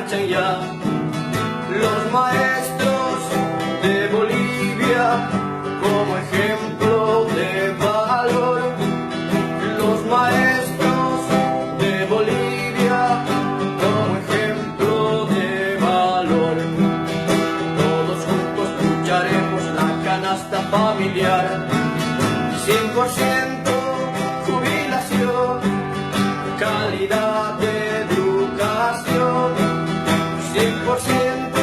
marchen ya. Los maestros de Bolivia como ejemplo de valor. Los maestros de Bolivia como ejemplo de valor. Todos juntos lucharemos la canasta familiar. 100% jubilación, calidad de educación. 100%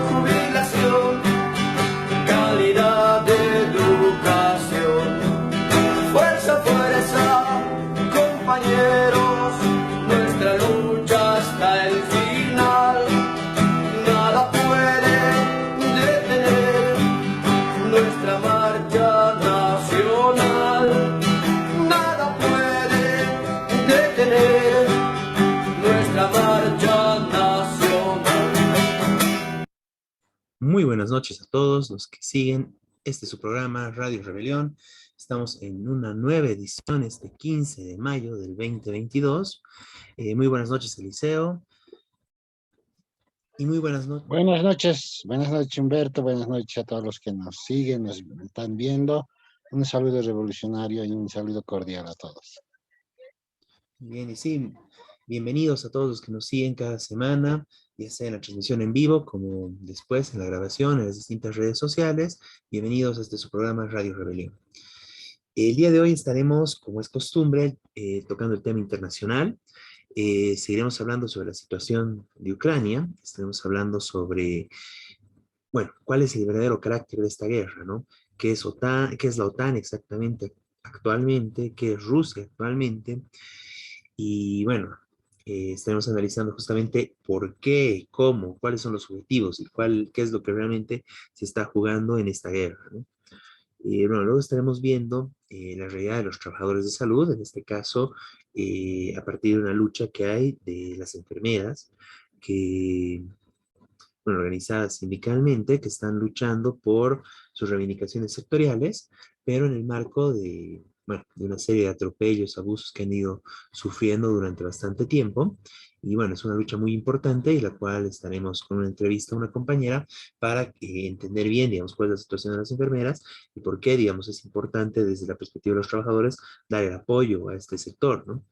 jubilación, calidad de educación. Fuerza, fuerza, compañeros, nuestra lucha hasta el final. Nada puede detener nuestra marcha nacional. Nada puede detener nuestra marcha nacional. Muy buenas noches a todos los que siguen este su programa Radio Rebelión. Estamos en una nueva edición este 15 de mayo del 2022. Muy buenas noches, Eliseo. Y muy buenas noches. Buenas noches Humberto, buenas noches a todos los que nos siguen, nos están viendo. Un saludo revolucionario y un saludo cordial a todos. Bien, y sí, bienvenidos a todos los que nos siguen cada semana, ya sea en la transmisión en vivo, como después en la grabación, en las distintas redes sociales. Bienvenidos a este su programa Radio Rebelión. El día de hoy estaremos, como es costumbre, tocando el tema internacional. Seguiremos hablando sobre la situación de Ucrania, estaremos hablando sobre, bueno, cuál es el verdadero carácter de esta guerra, ¿no? ¿Qué es OTAN, qué es la OTAN exactamente actualmente? ¿Qué es Rusia actualmente? Y bueno, estaremos analizando justamente por qué, cómo, cuáles son los objetivos y qué es lo que realmente se está jugando en esta guerra, ¿no? Bueno, luego estaremos viendo la realidad de los trabajadores de salud, en este caso, a partir de una lucha que hay de las enfermeras, que, bueno, organizadas sindicalmente, que están luchando por sus reivindicaciones sectoriales, pero en el marco de, bueno, de una serie de atropellos, abusos que han ido sufriendo durante bastante tiempo. Y bueno, es una lucha muy importante y la cual estaremos con una entrevista a una compañera para entender bien, digamos, cuál es la situación de las enfermeras y por qué, digamos, es importante desde la perspectiva de los trabajadores dar el apoyo a este sector, ¿no?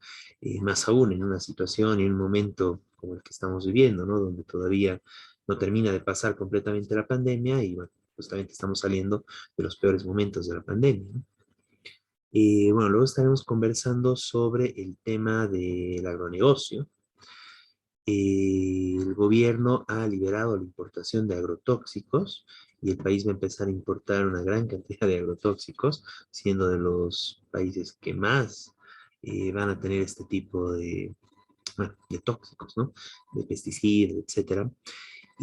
Más aún en una situación y en un momento como el que estamos viviendo, ¿no? Donde todavía no termina de pasar completamente la pandemia y, bueno, justamente estamos saliendo de los peores momentos de la pandemia, ¿no? Bueno, luego estaremos conversando sobre el tema del agronegocio. El gobierno ha liberado la importación de agrotóxicos y el país va a empezar a importar una gran cantidad de agrotóxicos, siendo de los países que más van a tener este tipo de, bueno, de tóxicos, ¿no? De pesticidas, etcétera.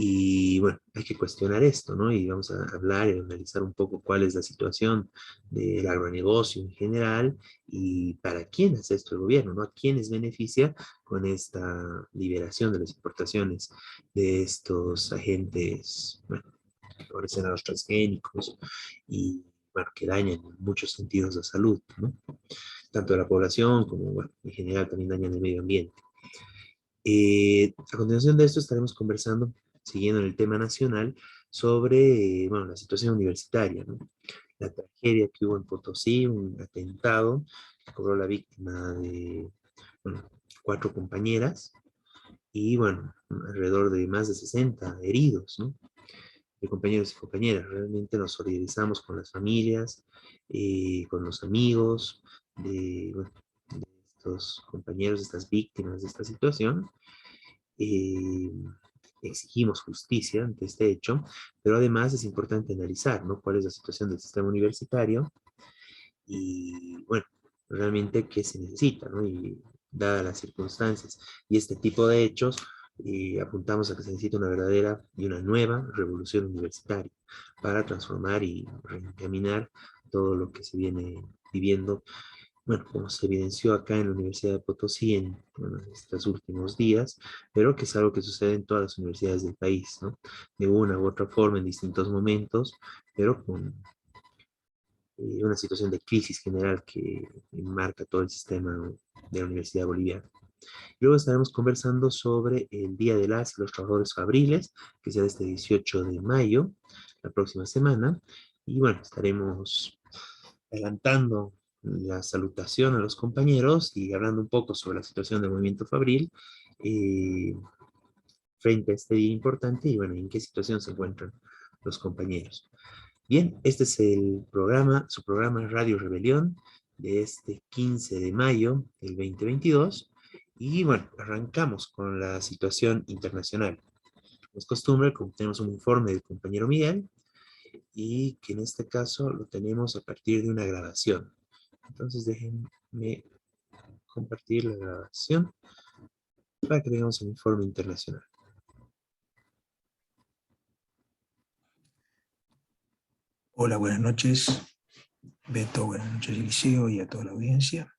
Y bueno, hay que cuestionar esto, ¿no? Y vamos a hablar y analizar un poco cuál es la situación del agronegocio en general y para quién hace esto el gobierno, ¿no? A quiénes beneficia con esta liberación de las importaciones de estos agentes, bueno, que favorecen a los transgénicos y, bueno, que dañan en muchos sentidos la salud, ¿no? Tanto de la población como, bueno, en general también dañan el medio ambiente. A continuación de esto estaremos conversando, siguiendo en el tema nacional, sobre bueno, la situación universitaria, ¿no? La tragedia que hubo en Potosí, un atentado que cobró la víctima de, bueno, 4 compañeras y, bueno, alrededor de más de 60 heridos, ¿no? De compañeros y compañeras. Realmente nos solidarizamos con las familias, con los amigos de, bueno, de estos compañeros, de estas víctimas de esta situación. eh, Exigimos justicia ante este hecho, pero además es importante analizar, ¿no? Cuál es la situación del sistema universitario y, bueno, realmente qué se necesita, ¿no? Y dadas las circunstancias y este tipo de hechos, apuntamos a que se necesita una verdadera y una nueva revolución universitaria para transformar y reencaminar todo lo que se viene viviendo, bueno, como se evidenció acá en la Universidad de Potosí en, bueno, estos últimos días, pero que es algo que sucede en todas las universidades del país, ¿no? De una u otra forma, en distintos momentos, pero con una situación de crisis general que marca todo el sistema de la Universidad Boliviana. Luego estaremos conversando sobre el Día de las y los Trabajadores Fabriles, que será este 18 de mayo, la próxima semana. Y bueno, estaremos adelantando la salutación a los compañeros y hablando un poco sobre la situación del movimiento fabril frente a este día importante y bueno, en qué situación se encuentran los compañeros. Bien, este es el programa, su programa Radio Rebelión de este 15 de mayo del 2022. Y bueno, arrancamos con la situación internacional. Como es costumbre, tenemos un informe del compañero Miguel y que en este caso lo tenemos a partir de una grabación. Entonces déjenme compartir la grabación para que veamos el informe internacional. Hola, buenas noches, Beto, buenas noches, Eliseo, y a toda la audiencia.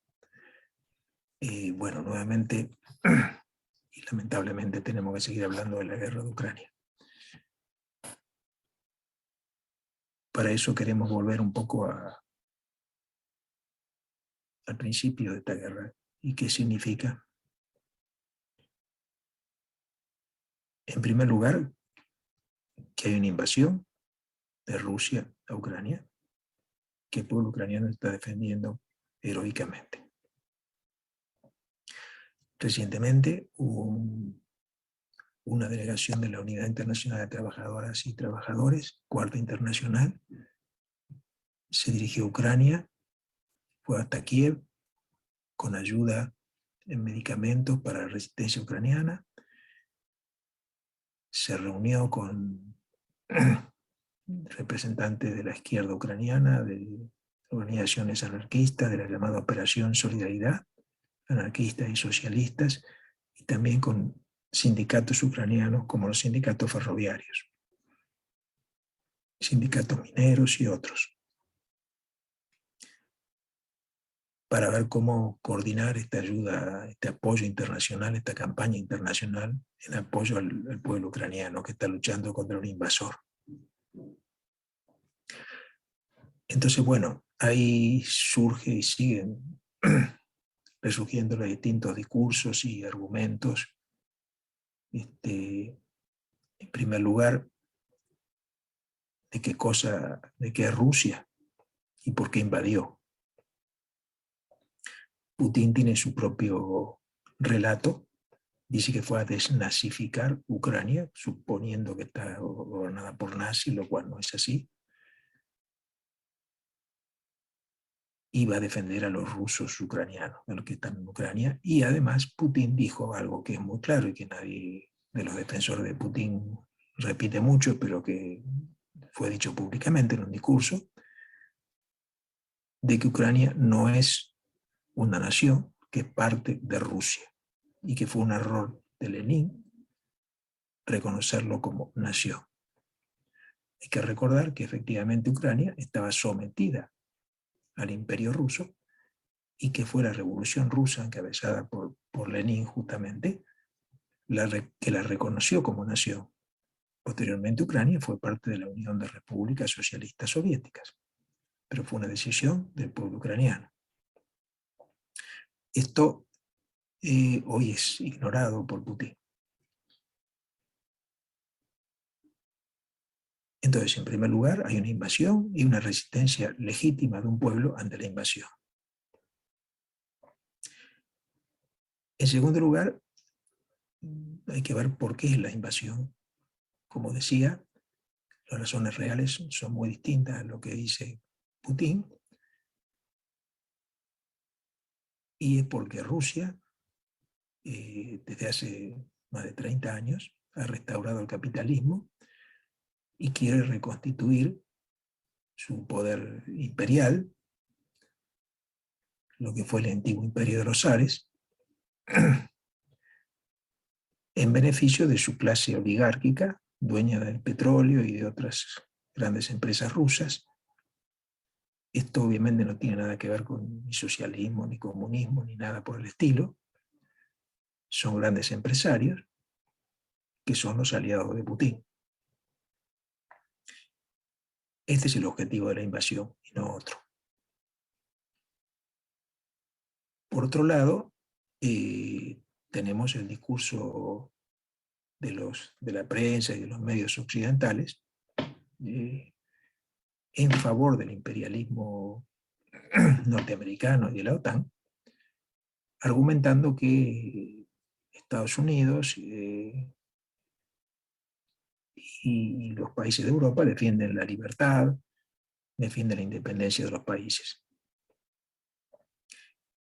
Bueno, nuevamente, y lamentablemente tenemos que seguir hablando de la guerra de Ucrania. Para eso queremos volver un poco al principio de esta guerra y qué significa. En primer lugar, que hay una invasión de Rusia a Ucrania, que el pueblo ucraniano está defendiendo heroicamente. Recientemente hubo una delegación de la Unidad Internacional de Trabajadoras y Trabajadores, Cuarta Internacional, se dirigió a Ucrania, fue hasta Kiev con ayuda en medicamentos para la resistencia ucraniana, se reunió con representantes de la izquierda ucraniana, de organizaciones anarquistas, de la llamada Operación Solidaridad, anarquistas y socialistas, y también con sindicatos ucranianos como los sindicatos ferroviarios, sindicatos mineros y otros, para ver cómo coordinar esta ayuda, este apoyo internacional, esta campaña internacional en apoyo al pueblo ucraniano que está luchando contra un invasor. Entonces, bueno, ahí surge y siguen resurgiendo los distintos discursos y argumentos. En primer lugar, de qué es Rusia y por qué invadió. Putin tiene su propio relato, dice que fue a desnazificar Ucrania, suponiendo que está gobernada por nazis, lo cual no es así. Iba a defender a los rusos ucranianos, a los que están en Ucrania, y además Putin dijo algo que es muy claro y que nadie de los defensores de Putin repite mucho, pero que fue dicho públicamente en un discurso, de que Ucrania no es una nación, que es parte de Rusia, y que fue un error de Lenin reconocerlo como nación. Hay que recordar que efectivamente Ucrania estaba sometida al imperio ruso y que fue la revolución rusa encabezada por Lenin justamente que la reconoció como nación. Posteriormente Ucrania fue parte de la Unión de Repúblicas Socialistas Soviéticas, pero fue una decisión del pueblo ucraniano. Esto hoy es ignorado por Putin. Entonces, en primer lugar, hay una invasión y una resistencia legítima de un pueblo ante la invasión. En segundo lugar, hay que ver por qué es la invasión. Como decía, las razones reales son muy distintas a lo que dice Putin, y es porque Rusia, desde hace más de 30 años, ha restaurado el capitalismo y quiere reconstituir su poder imperial, lo que fue el antiguo imperio de los zares, en beneficio de su clase oligárquica, dueña del petróleo y de otras grandes empresas rusas. Esto obviamente no tiene nada que ver con ni socialismo, ni comunismo, ni nada por el estilo. Son grandes empresarios que son los aliados de Putin. Este es el objetivo de la invasión y no otro. Por otro lado, tenemos el discurso de la prensa y de los medios occidentales en favor del imperialismo norteamericano y de la OTAN, argumentando que Estados Unidos y los países de Europa defienden la libertad, defienden la independencia de los países.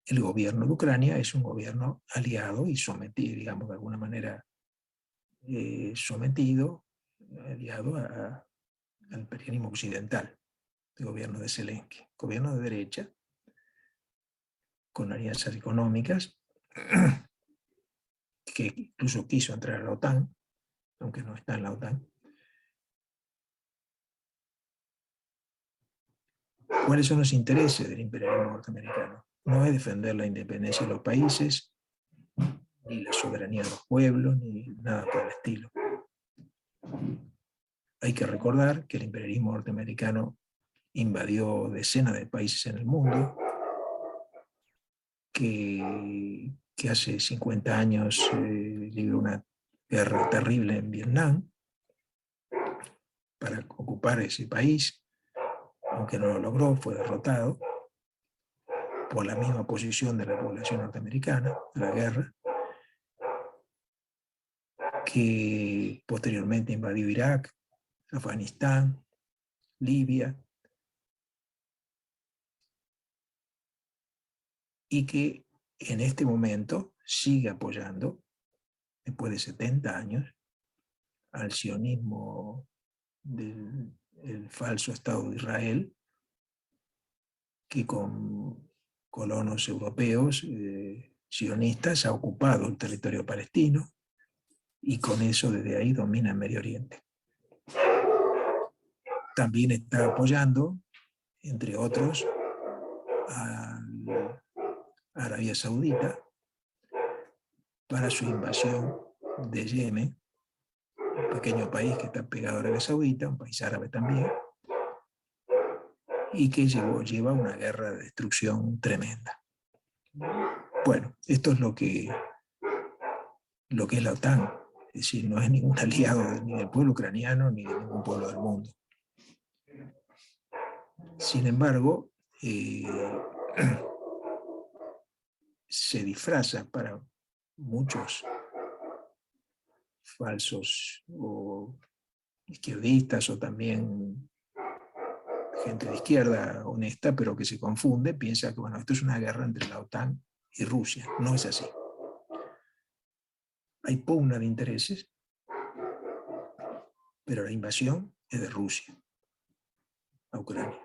El gobierno de Ucrania es un gobierno aliado y sometido, digamos, de alguna manera sometido, aliado al imperialismo occidental, el gobierno de Zelensky, gobierno de derecha, con alianzas económicas, que incluso quiso entrar a la OTAN, aunque no está en la OTAN. ¿Cuáles son los intereses del imperialismo norteamericano? No es defender la independencia de los países, ni la soberanía de los pueblos, ni nada por el estilo. Hay que recordar que el imperialismo norteamericano invadió decenas de países en el mundo, que hace 50 años libró una guerra terrible en Vietnam para ocupar ese país, aunque no lo logró, fue derrotado por la misma posición de la población norteamericana de la guerra, que posteriormente invadió Irak, Afganistán, Libia, y que en este momento sigue apoyando, después de 70 años, al sionismo del falso Estado de Israel, que con colonos europeos sionistas ha ocupado el territorio palestino y con eso desde ahí domina el Medio Oriente. También está apoyando, entre otros, a Arabia Saudita para su invasión de Yemen, un pequeño país que está pegado a Arabia Saudita, un país árabe también, y que lleva una guerra de destrucción tremenda. Bueno, esto es lo que es la OTAN, es decir, no es ningún aliado ni del pueblo ucraniano ni de ningún pueblo del mundo. Sin embargo, se disfraza para muchos falsos o izquierdistas o también gente de izquierda honesta, pero que se confunde, piensa que bueno, esto es una guerra entre la OTAN y Rusia. No es así. Hay pugna de intereses, pero la invasión es de Rusia a Ucrania.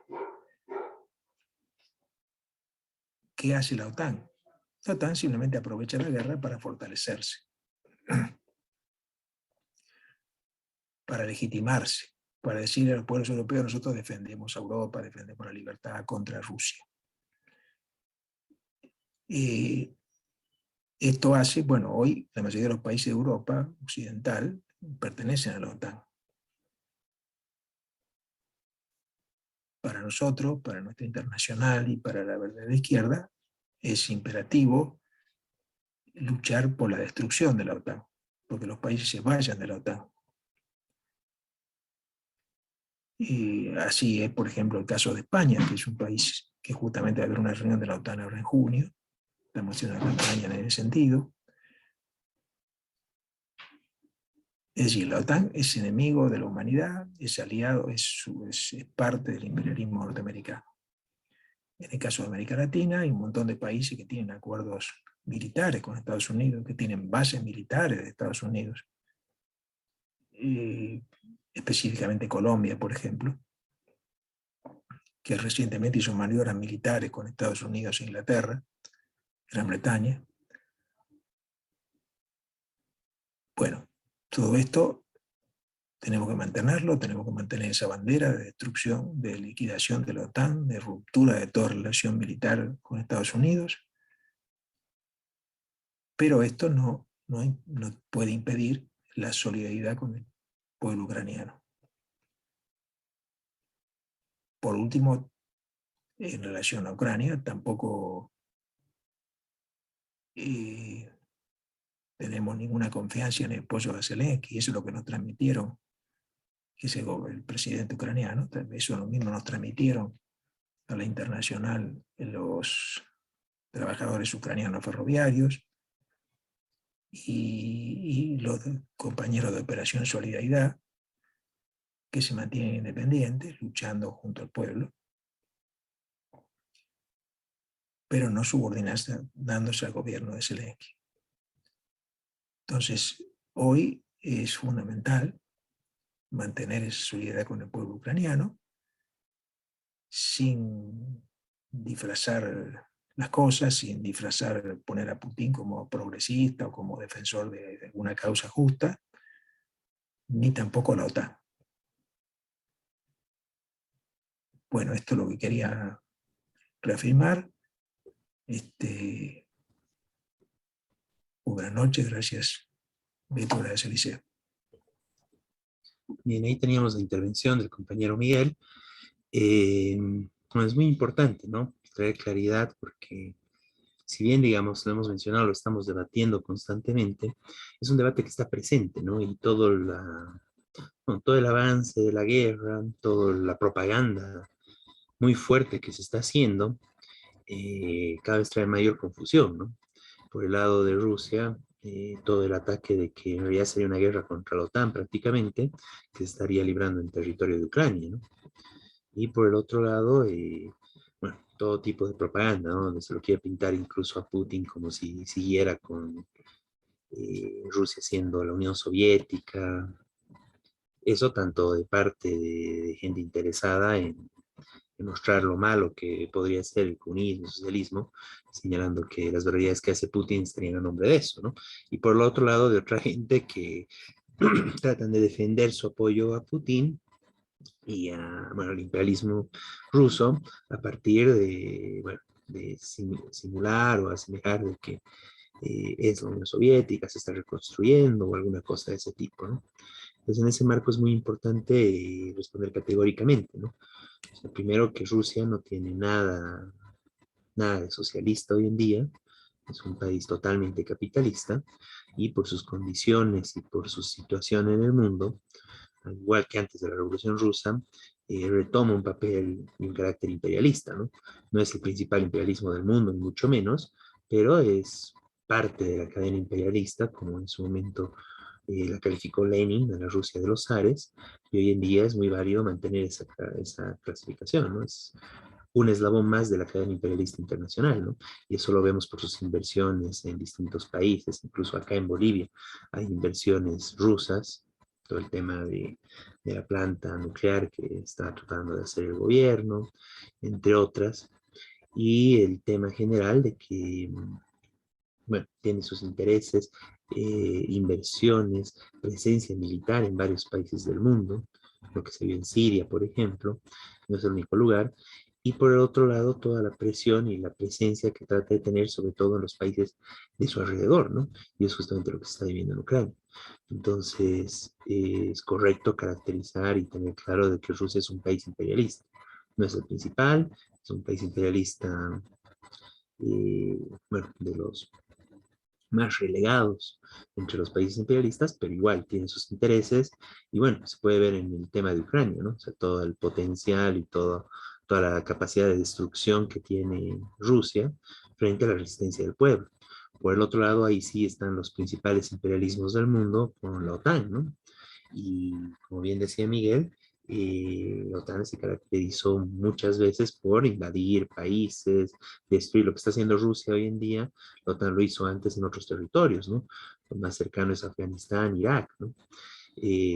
¿Qué hace la OTAN? La OTAN simplemente aprovecha la guerra para fortalecerse, para legitimarse, para decir a los pueblos europeos, nosotros defendemos a Europa, defendemos la libertad contra Rusia. Esto hace, bueno, hoy la mayoría de los países de Europa occidental pertenecen a la OTAN. Para nosotros, para nuestra internacional y para la verdadera izquierda, es imperativo luchar por la destrucción de la OTAN, porque los países se vayan de la OTAN. Y así es, por ejemplo, el caso de España, que es un país que justamente va a haber una reunión de la OTAN ahora en junio. Estamos haciendo una campaña en ese sentido. Es decir, la OTAN es enemigo de la humanidad, es aliado, es parte del imperialismo norteamericano. En el caso de América Latina hay un montón de países que tienen acuerdos militares con Estados Unidos, que tienen bases militares de Estados Unidos. Específicamente Colombia, por ejemplo, que recientemente hizo maniobras militares con Estados Unidos e Inglaterra, Gran Bretaña. Bueno, todo esto tenemos que mantenerlo, tenemos que mantener esa bandera de destrucción, de liquidación de la OTAN, de ruptura de toda relación militar con Estados Unidos. Pero esto no puede impedir la solidaridad con el pueblo ucraniano. Por último, en relación a Ucrania, tampoco tenemos ninguna confianza en el apoyo de Zelensky, y eso es lo que nos transmitieron, que es el presidente ucraniano, eso lo mismo nos transmitieron a la internacional los trabajadores ucranianos ferroviarios y los compañeros de Operación Solidaridad, que se mantienen independientes, luchando junto al pueblo, pero no subordinándose al gobierno de Zelensky. Entonces, hoy es fundamental mantener esa solidaridad con el pueblo ucraniano, sin disfrazar las cosas, sin disfrazar, poner a Putin como progresista o como defensor de alguna causa justa, ni tampoco la OTAN. Bueno, esto es lo que quería reafirmar. Buenas noches, gracias Beto, gracias Eliseo. Bien, ahí teníamos la intervención del compañero Miguel. Bueno, es muy importante, ¿no? Traer claridad porque si bien, digamos, lo hemos mencionado, lo estamos debatiendo constantemente, es un debate que está presente, ¿no? Y todo el avance de la guerra, toda la propaganda muy fuerte que se está haciendo, cada vez trae mayor confusión, ¿no? Por el lado de Rusia, todo el ataque de que en realidad sería una guerra contra la OTAN prácticamente, que se estaría librando en territorio de Ucrania, ¿no? Y por el otro lado, bueno, todo tipo de propaganda, ¿no? Donde se lo quiere pintar incluso a Putin como si siguiera con Rusia siendo la Unión Soviética. Eso tanto de parte de gente interesada en mostrar lo malo que podría ser el comunismo, el socialismo, señalando que las barbaridades que hace Putin estarían a nombre de eso, ¿no? Y por el otro lado, de otra gente que tratan de defender su apoyo a Putin y bueno, al imperialismo ruso a partir de, bueno, de simular o asemejar de que es la Unión Soviética, se está reconstruyendo o alguna cosa de ese tipo, ¿no? Entonces, en ese marco es muy importante responder categóricamente, ¿no? O sea, primero que Rusia no tiene nada de socialista hoy en día, es un país totalmente capitalista y por sus condiciones y por su situación en el mundo, al igual que antes de la Revolución Rusa, retoma un papel y un carácter imperialista, ¿no? No es el principal imperialismo del mundo, ni mucho menos, pero es parte de la cadena imperialista, como en su momento la calificó Lenin a la Rusia de los zares, y hoy en día es muy válido mantener esa clasificación, ¿no? Es un eslabón más de la cadena imperialista internacional, ¿no? Y eso lo vemos por sus inversiones en distintos países, incluso acá en Bolivia hay inversiones rusas, todo el tema de la planta nuclear que está tratando de hacer el gobierno, entre otras, y el tema general de que, bueno, tiene sus intereses, inversiones, presencia militar en varios países del mundo, lo que se vio en Siria, por ejemplo, no es el único lugar, y por el otro lado, toda la presión y la presencia que trata de tener, sobre todo en los países de su alrededor, ¿no? Y es justamente lo que se está viviendo en Ucrania. Entonces, es correcto caracterizar y tener claro de que Rusia es un país imperialista. No es el principal, es un país imperialista, bueno, de los más relegados entre los países imperialistas, pero igual tienen sus intereses, y bueno, se puede ver en el tema de Ucrania, ¿no? O sea, todo el potencial y toda la capacidad de destrucción que tiene Rusia frente a la resistencia del pueblo. Por el otro lado, ahí sí están los principales imperialismos del mundo con la OTAN, ¿no? Y como bien decía Miguel, la OTAN se caracterizó muchas veces por invadir países, destruir lo que está haciendo Rusia hoy en día. La OTAN lo hizo antes en otros territorios, ¿no? Lo más cercano es Afganistán, Irak, ¿no?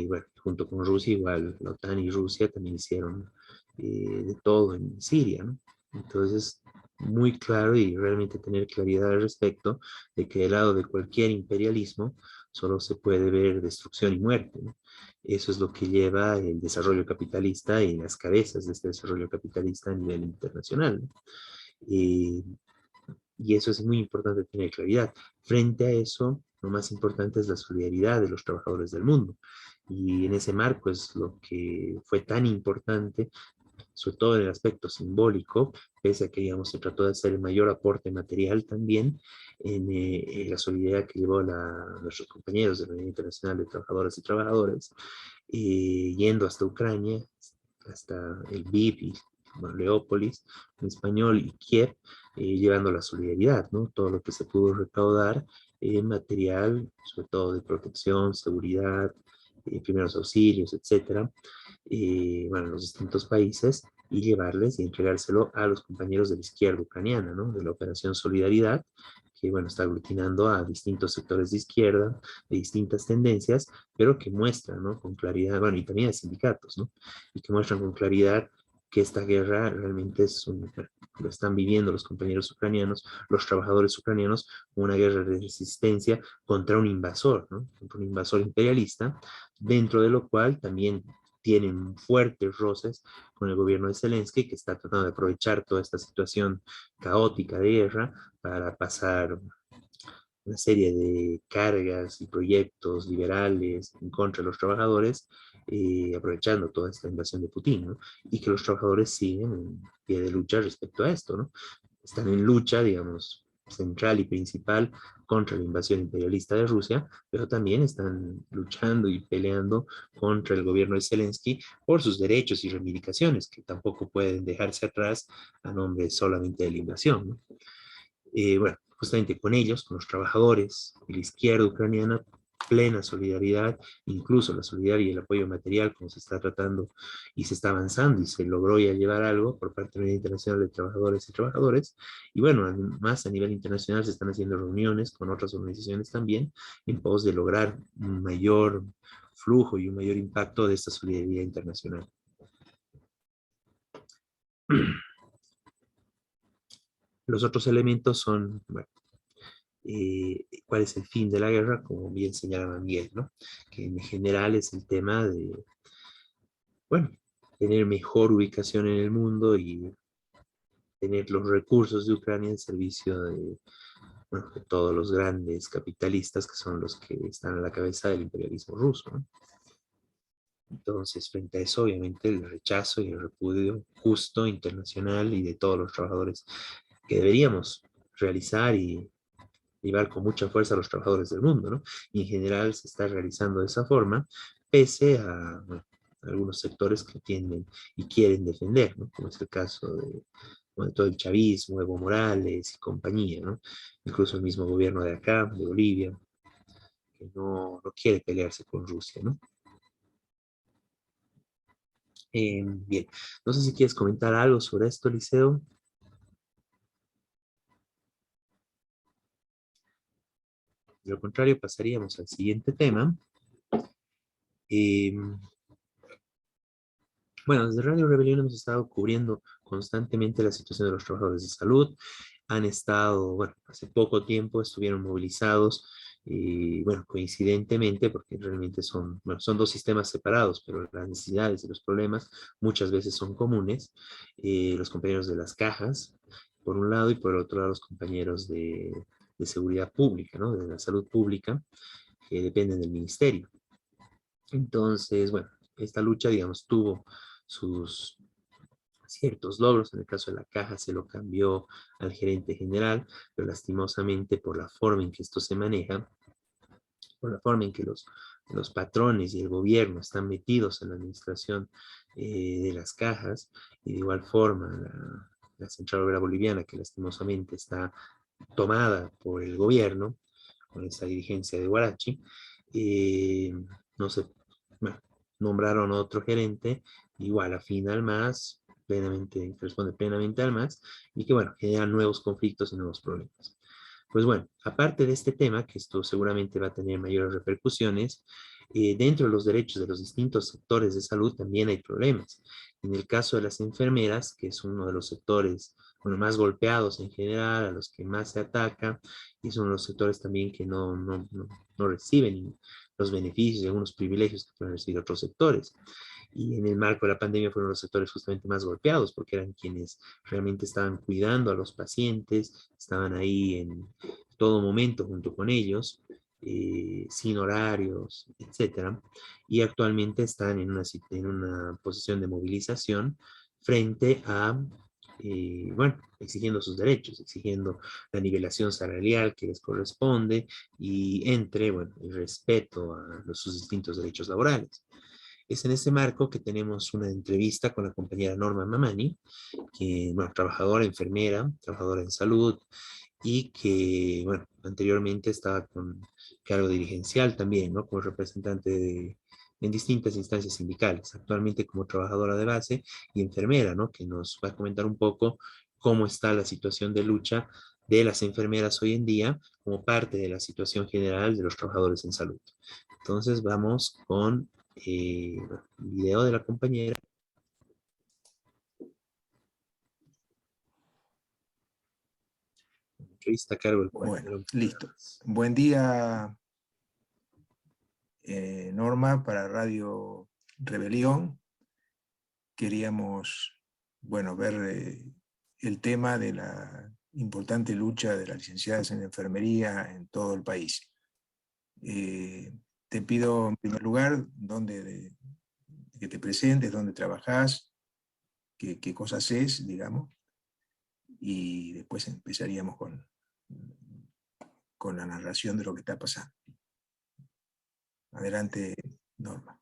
Bueno, junto con Rusia, igual la OTAN y Rusia también hicieron de todo en Siria, ¿no? Entonces, muy claro y realmente tener claridad al respecto de que del lado de cualquier imperialismo solo se puede ver destrucción y muerte, ¿no? Eso es lo que lleva el desarrollo capitalista y las cabezas de este desarrollo capitalista a nivel internacional, ¿no? Y eso es muy importante tener claridad. Frente a eso, lo más importante es la solidaridad de los trabajadores del mundo. Y en ese marco es lo que fue tan importante sobre todo en el aspecto simbólico, pese a que, digamos, se trató de hacer el mayor aporte material también en la solidaridad que llevó nuestros compañeros de la Unión Internacional de Trabajadoras y Trabajadores, yendo hasta Ucrania, hasta el Lviv y bueno, Leópolis en español y Kiev, llevando la solidaridad, ¿no? Todo lo que se pudo recaudar en material, sobre todo de protección, seguridad, primeros auxilios, etcétera, bueno, en los distintos países, y llevarles y entregárselo a los compañeros de la izquierda ucraniana, ¿no? De la Operación Solidaridad, que, bueno, está aglutinando a distintos sectores de izquierda, de distintas tendencias, pero que muestran, ¿no? Con claridad, bueno, y también a sindicatos, ¿no? Y que muestran con claridad que esta guerra realmente lo están viviendo los compañeros ucranianos, los trabajadores ucranianos, una guerra de resistencia contra un invasor, ¿no? Contra un invasor imperialista, dentro de lo cual también tienen fuertes roces con el gobierno de Zelensky, que está tratando de aprovechar toda esta situación caótica de guerra para pasar una serie de cargas y proyectos liberales en contra de los trabajadores, aprovechando toda esta invasión de Putin, ¿no? Y que los trabajadores siguen en pie de lucha respecto a esto, ¿no? Están en lucha, digamos, central y principal contra la invasión imperialista de Rusia, pero también están luchando y peleando contra el gobierno de Zelensky por sus derechos y reivindicaciones, que tampoco pueden dejarse atrás a nombre solamente de la invasión, ¿no? Bueno, justamente con ellos, con los trabajadores y la izquierda ucraniana, plena solidaridad, incluso la solidaridad y el apoyo material, como se está tratando y se está avanzando y se logró ya llevar algo por parte de la Unión Internacional de Trabajadores y Trabajadores. Y bueno, más a nivel internacional se están haciendo reuniones con otras organizaciones también en pos de lograr un mayor flujo y un mayor impacto de esta solidaridad internacional. Los otros elementos son, bueno, cuál es el fin de la guerra, como bien señalaba Miguel, ¿no? Que en general es el tema de, bueno, tener mejor ubicación en el mundo y tener los recursos de Ucrania en servicio de, bueno, de todos los grandes capitalistas que son los que están a la cabeza del imperialismo ruso, ¿no? Entonces, frente a eso, obviamente, el rechazo y el repudio justo, internacional y de todos los trabajadores que deberíamos realizar y llevar con mucha fuerza a los trabajadores del mundo, ¿no? Y en general se está realizando de esa forma, pese a, bueno, algunos sectores que tienden y quieren defender, ¿no? Como es el caso de, bueno, todo el chavismo, Evo Morales y compañía, ¿no? Incluso el mismo gobierno de acá, de Bolivia, que no quiere pelearse con Rusia, ¿no? Bien, no sé si quieres comentar algo sobre esto, Liceo. De lo contrario, pasaríamos al siguiente tema. Bueno, desde Radio Rebelión hemos estado cubriendo constantemente la situación de los trabajadores de salud. Han estado, bueno, hace poco tiempo estuvieron movilizados, y bueno, coincidentemente, porque realmente son, bueno, son dos sistemas separados, pero las necesidades y los problemas muchas veces son comunes. Los compañeros de las cajas, por un lado, y por otro lado los compañeros de seguridad pública, ¿no? De la salud pública, que dependen del ministerio. Entonces, bueno, esta lucha, digamos, tuvo sus ciertos logros. En el caso de la caja se lo cambió al gerente general, pero lastimosamente por la forma en que esto se maneja, por la forma en que los patrones y el gobierno están metidos en la administración de las cajas, y de igual forma la Central Obrera Boliviana, que lastimosamente está tomada por el gobierno, con esa dirigencia de Huarachi, no sé, bueno, nombraron otro gerente, igual afín al MAS, plenamente, que responde plenamente al MAS, y que bueno, generan nuevos conflictos y nuevos problemas. Pues bueno, aparte de este tema, que esto seguramente va a tener mayores repercusiones, dentro de los derechos de los distintos sectores de salud también hay problemas. En el caso de las enfermeras, que es uno de los sectores, bueno, más golpeados en general, a los que más se ataca, y son los sectores también que no reciben los beneficios y algunos privilegios que pueden recibir otros sectores. Y en el marco de la pandemia fueron los sectores justamente más golpeados, porque eran quienes realmente estaban cuidando a los pacientes, estaban ahí en todo momento junto con ellos, sin horarios, etcétera. Y actualmente están en una posición de movilización, frente a, bueno, exigiendo sus derechos, exigiendo la nivelación salarial que les corresponde y entre, bueno, el respeto a sus distintos derechos laborales. Es en ese marco que tenemos una entrevista con la compañera Norma Mamani, que, bueno, trabajadora, enfermera, trabajadora en salud, y que, bueno, anteriormente estaba con cargo dirigencial también, ¿no? Como representante en distintas instancias sindicales, actualmente como trabajadora de base y enfermera, ¿no? Que nos va a comentar un poco cómo está la situación de lucha de las enfermeras hoy en día como parte de la situación general de los trabajadores en salud. Entonces vamos con el video de la compañera. Entrevista a cargo del compañero. Bueno, listo. Buen día, Norma, para Radio Rebelión. Queríamos, bueno, ver el tema de la importante lucha de las licenciadas en enfermería en todo el país. Te pido en primer lugar que te presentes, dónde trabajás, qué cosas haces, digamos, y después empezaríamos con la narración de lo que está pasando. Adelante, Norma.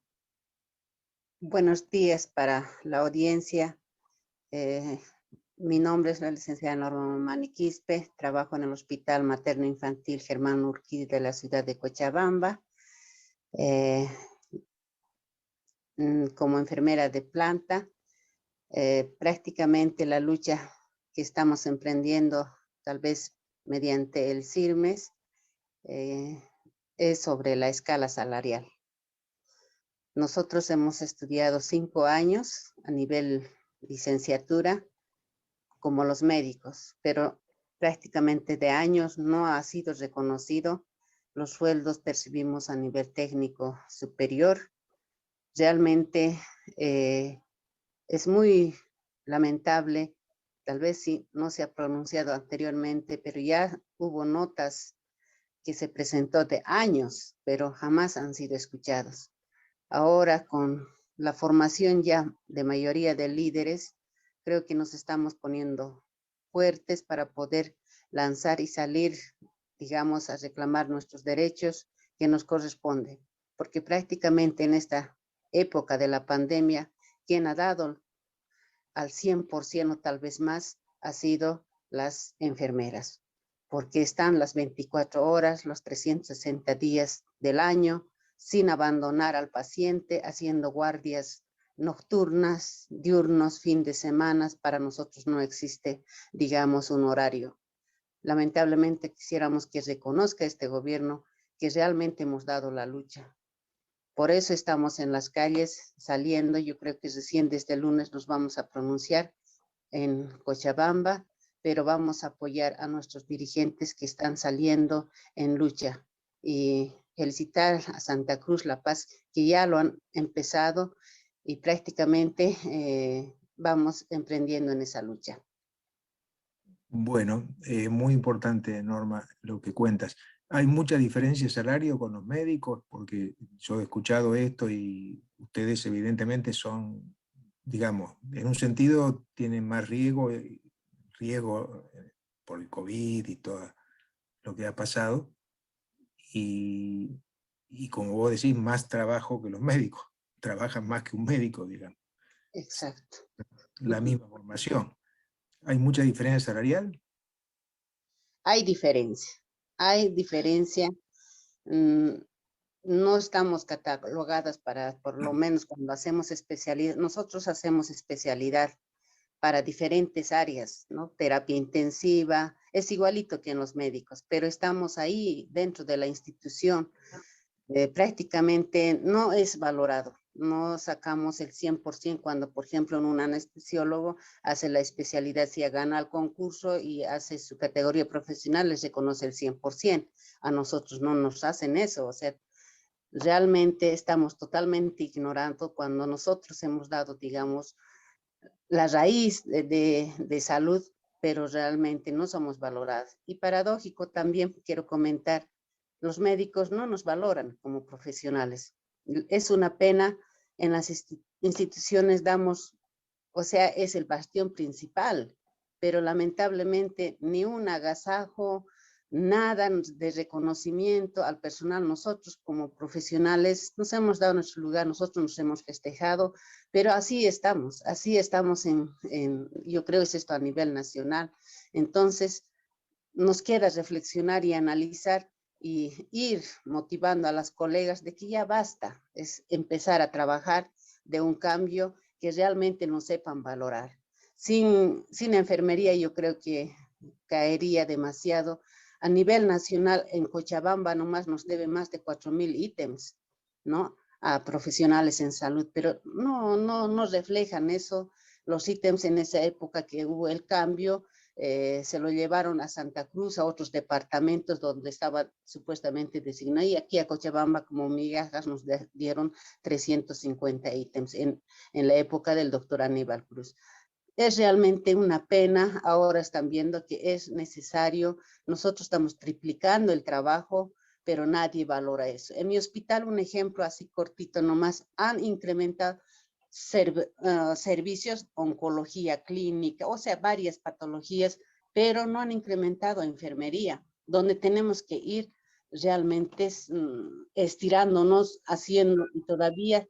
Buenos días para la audiencia. Mi nombre es la licenciada Norma Mamani Quispe, trabajo en el Hospital Materno Infantil Germán Urquidi de la ciudad de Cochabamba, como enfermera de planta. Prácticamente la lucha que estamos emprendiendo, tal vez mediante el CIRMES, es sobre la escala salarial. Nosotros hemos estudiado 5 años a nivel licenciatura como los médicos, pero prácticamente de años no ha sido reconocido. Los sueldos percibimos a nivel técnico superior. Realmente es muy lamentable, tal vez sí no se ha pronunciado anteriormente, pero ya hubo notas que se presentó de años, pero jamás han sido escuchados. Ahora con la formación ya de mayoría de líderes, creo que nos estamos poniendo fuertes para poder lanzar y salir, digamos, a reclamar nuestros derechos que nos corresponden. Porque prácticamente en esta época de la pandemia, quien ha dado al 100% o tal vez más ha sido las enfermeras. Porque están las 24 horas, los 360 días del año, sin abandonar al paciente, haciendo guardias nocturnas, diurnos, fin de semana. Para nosotros no existe, digamos, un horario. Lamentablemente quisiéramos que reconozca este gobierno que realmente hemos dado la lucha. Por eso estamos en las calles saliendo. Yo creo que recién desde el lunes nos vamos a pronunciar en Cochabamba, pero vamos a apoyar a nuestros dirigentes que están saliendo en lucha. Y felicitar a Santa Cruz, La Paz, que ya lo han empezado y prácticamente vamos emprendiendo en esa lucha. Bueno, muy importante, Norma, lo que cuentas. ¿Hay mucha diferencia de salario con los médicos? Porque yo he escuchado esto y ustedes evidentemente son, digamos, en un sentido tienen más riesgo por el COVID y todo lo que ha pasado. Y como vos decís, más trabajo que los médicos. Trabajan más que un médico, digamos. Exacto. La misma formación. ¿Hay mucha diferencia salarial? Hay diferencia. No estamos catalogadas para, por lo menos cuando hacemos especialidad, nosotros hacemos especialidad para diferentes áreas, ¿no? Terapia intensiva, es igualito que en los médicos, pero estamos ahí dentro de la institución. Prácticamente no es valorado, no sacamos el 100% cuando, por ejemplo, un anestesiólogo hace la especialidad, si gana el concurso y hace su categoría profesional, les reconoce el 100%. A nosotros no nos hacen eso, o sea, realmente estamos totalmente ignorando cuando nosotros hemos dado, digamos, la raíz de salud, pero realmente no somos valorados. Y paradójico también quiero comentar, los médicos no nos valoran como profesionales. Es una pena, en las instituciones damos o sea, es el bastión principal, pero lamentablemente ni un agasajo, nada de reconocimiento al personal. Nosotros como profesionales nos hemos dado nuestro lugar, nosotros nos hemos festejado, pero así estamos yo creo que es esto a nivel nacional. Entonces, nos queda reflexionar y analizar y ir motivando a las colegas de que ya basta, es empezar a trabajar de un cambio que realmente nos sepan valorar. Sin enfermería yo creo que caería demasiado. A nivel nacional, en Cochabamba nomás nos debe más de 4.000 ítems, ¿no? A profesionales en salud, pero no reflejan eso. Los ítems en esa época que hubo el cambio, se lo llevaron a Santa Cruz, a otros departamentos donde estaba supuestamente designado, y aquí a Cochabamba como migajas nos dieron 350 ítems en la época del doctor Aníbal Cruz. Es realmente una pena, ahora están viendo que es necesario, nosotros estamos triplicando el trabajo, pero nadie valora eso. En mi hospital, un ejemplo así cortito nomás, han incrementado servicios, oncología clínica, o sea, varias patologías, pero no han incrementado enfermería, donde tenemos que ir realmente estirándonos, haciendo, y todavía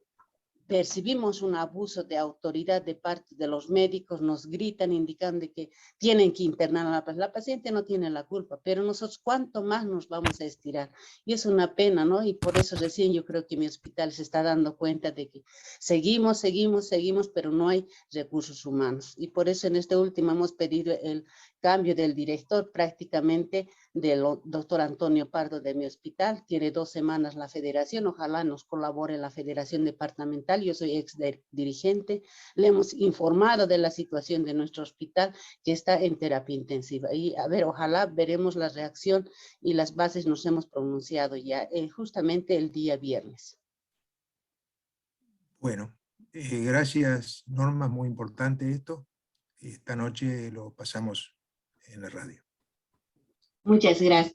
percibimos un abuso de autoridad de parte de los médicos, nos gritan indicando que tienen que internar a la paciente. La paciente no tiene la culpa, pero nosotros cuánto más nos vamos a estirar. Y es una pena, ¿no? Y por eso recién yo creo que mi hospital se está dando cuenta de que seguimos, pero no hay recursos humanos. Y por eso en este último hemos pedido el cambio del director prácticamente del doctor Antonio Pardo de mi hospital. Tiene 2 semanas la federación, ojalá nos colabore la federación departamental. Yo soy ex dirigente, le hemos informado de la situación de nuestro hospital que está en terapia intensiva. Y a ver, ojalá veremos la reacción y las bases nos hemos pronunciado ya justamente el día viernes. Bueno, gracias Norma, muy importante esto. Esta noche lo pasamos en la radio. Muchas gracias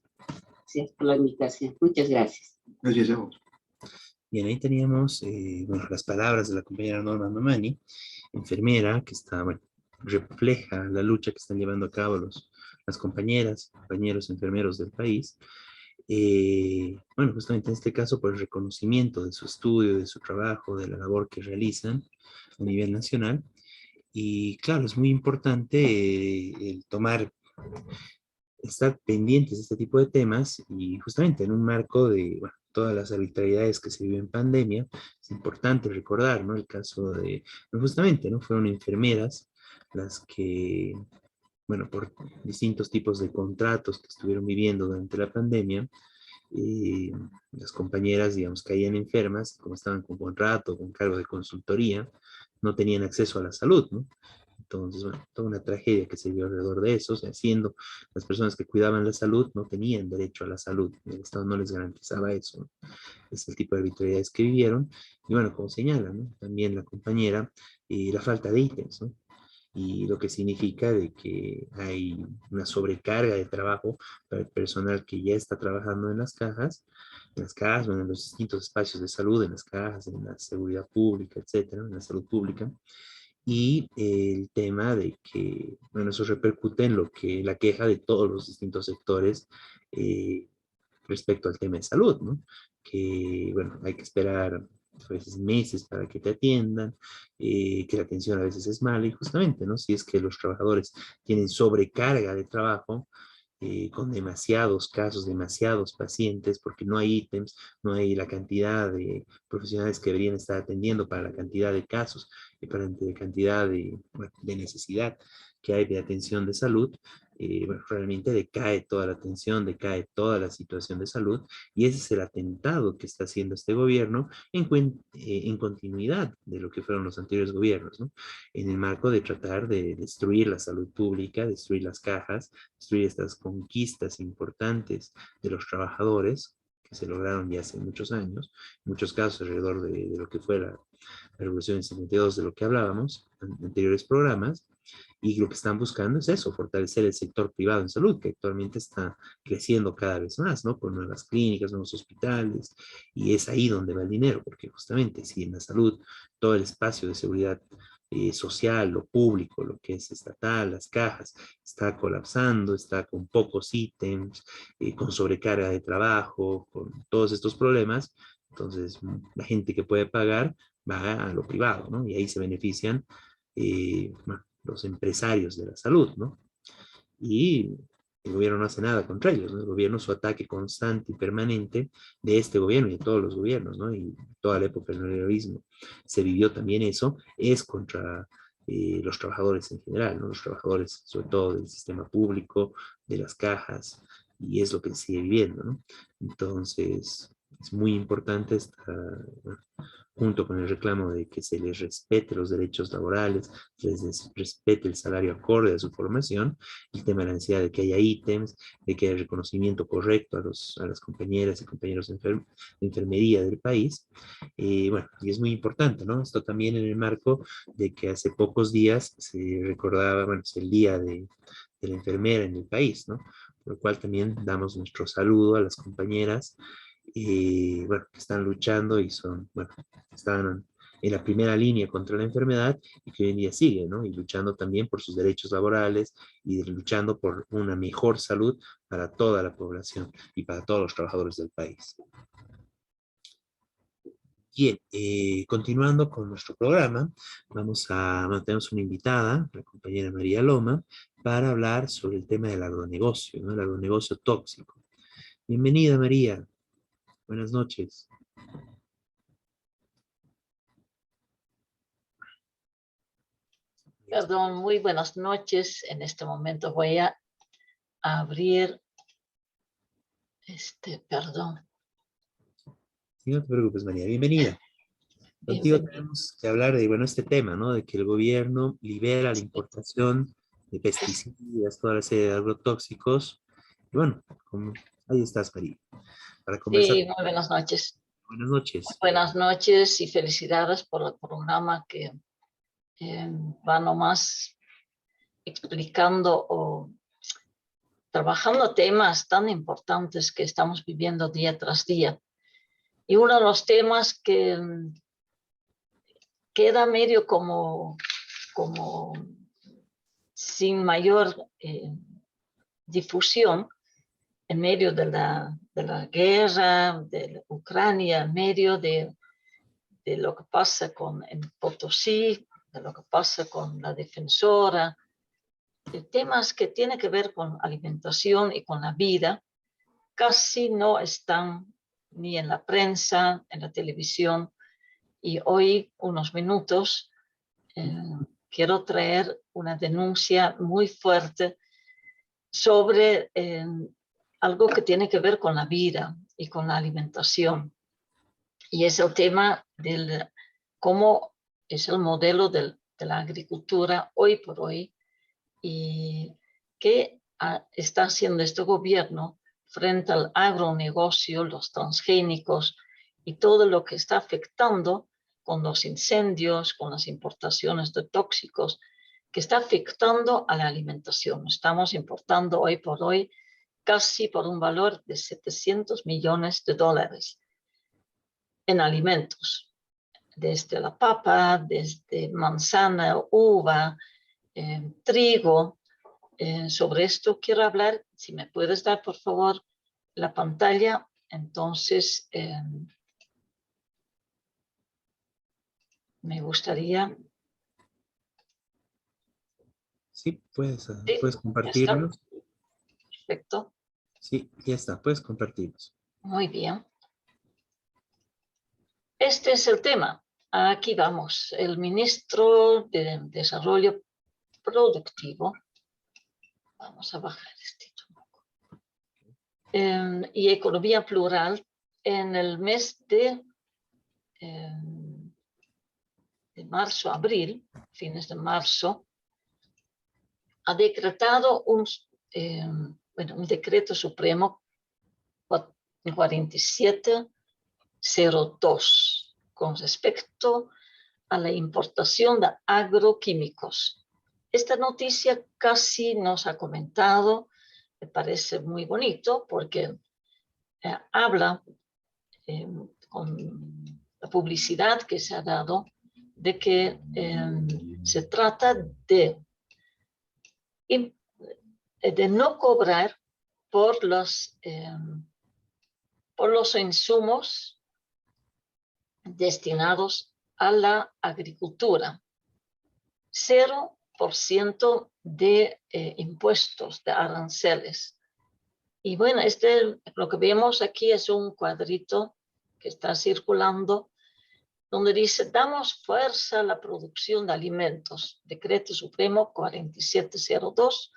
por la invitación. Muchas gracias. Gracias a vos. Bien, ahí teníamos bueno, las palabras de la compañera Norma Mamani, enfermera, que está, bueno, refleja la lucha que están llevando a cabo las compañeras, compañeros enfermeros del país. Bueno, justamente en este caso por el reconocimiento de su estudio, de su trabajo, de la labor que realizan a nivel nacional. Y claro, es muy importante el estar pendientes de este tipo de temas y justamente en un marco de bueno, todas las arbitrariedades que se vivió en pandemia, es importante recordar, ¿no? El caso de, justamente, ¿no? Fueron enfermeras las que, bueno, por distintos tipos de contratos que estuvieron viviendo durante la pandemia, las compañeras, digamos, caían enfermas, como estaban con contrato, con cargo de consultoría, no tenían acceso a la salud, ¿no? Entonces, bueno, toda una tragedia que se vio alrededor de eso, o sea, siendo las personas que cuidaban la salud, no tenían derecho a la salud, el Estado no les garantizaba eso, ¿no? Es el tipo de arbitrariedades que vivieron, y bueno, como señala, ¿no? También la compañera, la falta de ítems, ¿no? Y lo que significa de que hay una sobrecarga de trabajo para el personal que ya está trabajando en las cajas, bueno, en los distintos espacios de salud, en las cajas, en la seguridad pública, etcétera, en la salud pública. Y el tema de que, bueno, eso repercute en la queja de todos los distintos sectores respecto al tema de salud, ¿no? Que, bueno, hay que esperar a veces meses para que te atiendan, que la atención a veces es mala y justamente, ¿no? Si es que los trabajadores tienen sobrecarga de trabajo, con demasiados casos, demasiados pacientes, porque no hay ítems, no hay la cantidad de profesionales que deberían estar atendiendo para la cantidad de casos y para la cantidad bueno, de necesidad que hay de atención de salud, bueno, realmente decae toda la atención, decae toda la situación de salud, y ese es el atentado que está haciendo este gobierno en continuidad de lo que fueron los anteriores gobiernos, ¿no? En el marco de tratar de destruir la salud pública, destruir las cajas, destruir estas conquistas importantes de los trabajadores que se lograron ya hace muchos años, en muchos casos alrededor de lo que fue la Revolución del 52, de lo que hablábamos en anteriores programas. Y lo que están buscando es eso, fortalecer el sector privado en salud, que actualmente está creciendo cada vez más, ¿no? Con nuevas clínicas, nuevos hospitales, y es ahí donde va el dinero, porque justamente si en la salud todo el espacio de seguridad social, lo público, lo que es estatal, las cajas, está colapsando, está con pocos ítems, con sobrecarga de trabajo, con todos estos problemas. Entonces, la gente que puede pagar va a lo privado, ¿no? Y ahí se benefician bueno, los empresarios de la salud, ¿no? Y el gobierno no hace nada contra ellos, ¿no? El gobierno, su ataque constante y permanente de este gobierno y de todos los gobiernos, ¿no? Y toda la época del neoliberalismo se vivió también eso, es contra los trabajadores en general, ¿no? Los trabajadores, sobre todo del sistema público, de las cajas, y es lo que se sigue viviendo, ¿no? Entonces, es muy importante bueno, junto con el reclamo de que se les respete los derechos laborales, se les respete el salario acorde a su formación, el tema de la necesidad de que haya ítems, de que haya reconocimiento correcto a las compañeras y compañeros de enfermería del país. Bueno, y es muy importante, ¿no? Esto también en el marco de que hace pocos días se recordaba, bueno, es el día de la enfermera en el país, ¿no? Por lo cual también damos nuestro saludo a las compañeras bueno, que están luchando y son, bueno, están en la primera línea contra la enfermedad y que hoy en día siguen, ¿no? Y luchando también por sus derechos laborales y luchando por una mejor salud para toda la población y para todos los trabajadores del país. Bien, continuando con nuestro programa, tenemos una invitada, la compañera María Loma, para hablar sobre el tema del agronegocio, ¿no? El agronegocio tóxico. Bienvenida, María. Buenas noches. Perdón, muy buenas noches. En este momento voy a abrir perdón. Sí, no te preocupes, María. Bienvenida. Contigo tenemos que hablar de, bueno, este tema, ¿no? De que el gobierno libera la importación de pesticidas, toda la serie de agrotóxicos. Y bueno, ahí estás, María, para conversar. Sí, muy buenas noches. Buenas noches. Buenas noches y felicidades por el programa que va nomás explicando o trabajando temas tan importantes que estamos viviendo día tras día. Y uno de los temas que queda medio como sin mayor difusión en medio de la guerra de Ucrania, en medio de lo que pasa en Potosí, de lo que pasa con la defensora, de temas que tienen que ver con alimentación y con la vida, casi no están ni en la prensa, en la televisión. Y hoy, unos minutos, quiero traer una denuncia muy fuerte sobre algo que tiene que ver con la vida y con la alimentación. Y es el tema de cómo es el modelo de la agricultura hoy por hoy y qué está haciendo este gobierno frente al agronegocio, los transgénicos y todo lo que está afectando con los incendios, con las importaciones de tóxicos, que está afectando a la alimentación. Estamos importando hoy por hoy casi por un valor de $700 millones en alimentos, desde la papa, desde manzana, uva, trigo. Sobre esto quiero hablar, si me puedes dar por favor la pantalla, entonces me gustaría... Sí, puedes Sí, compartirlos. perfecto. Sí, ya está, puedes compartirlos. Muy bien. Este es el tema. Aquí vamos. El ministro de Desarrollo Productivo. Vamos a bajar esto un poco. Y Economía Plural en el mes de marzo, abril, fines de marzo, ha decretado un decreto supremo 4702 con respecto a la importación de agroquímicos. Esta noticia casi nos ha comentado, me parece muy bonito porque habla con la publicidad que se ha dado de que se trata de no cobrar por los insumos destinados a la agricultura. 0% de impuestos, de aranceles. Y bueno, lo que vemos aquí es un cuadrito que está circulando donde dice: damos fuerza a la producción de alimentos. Decreto Supremo 4702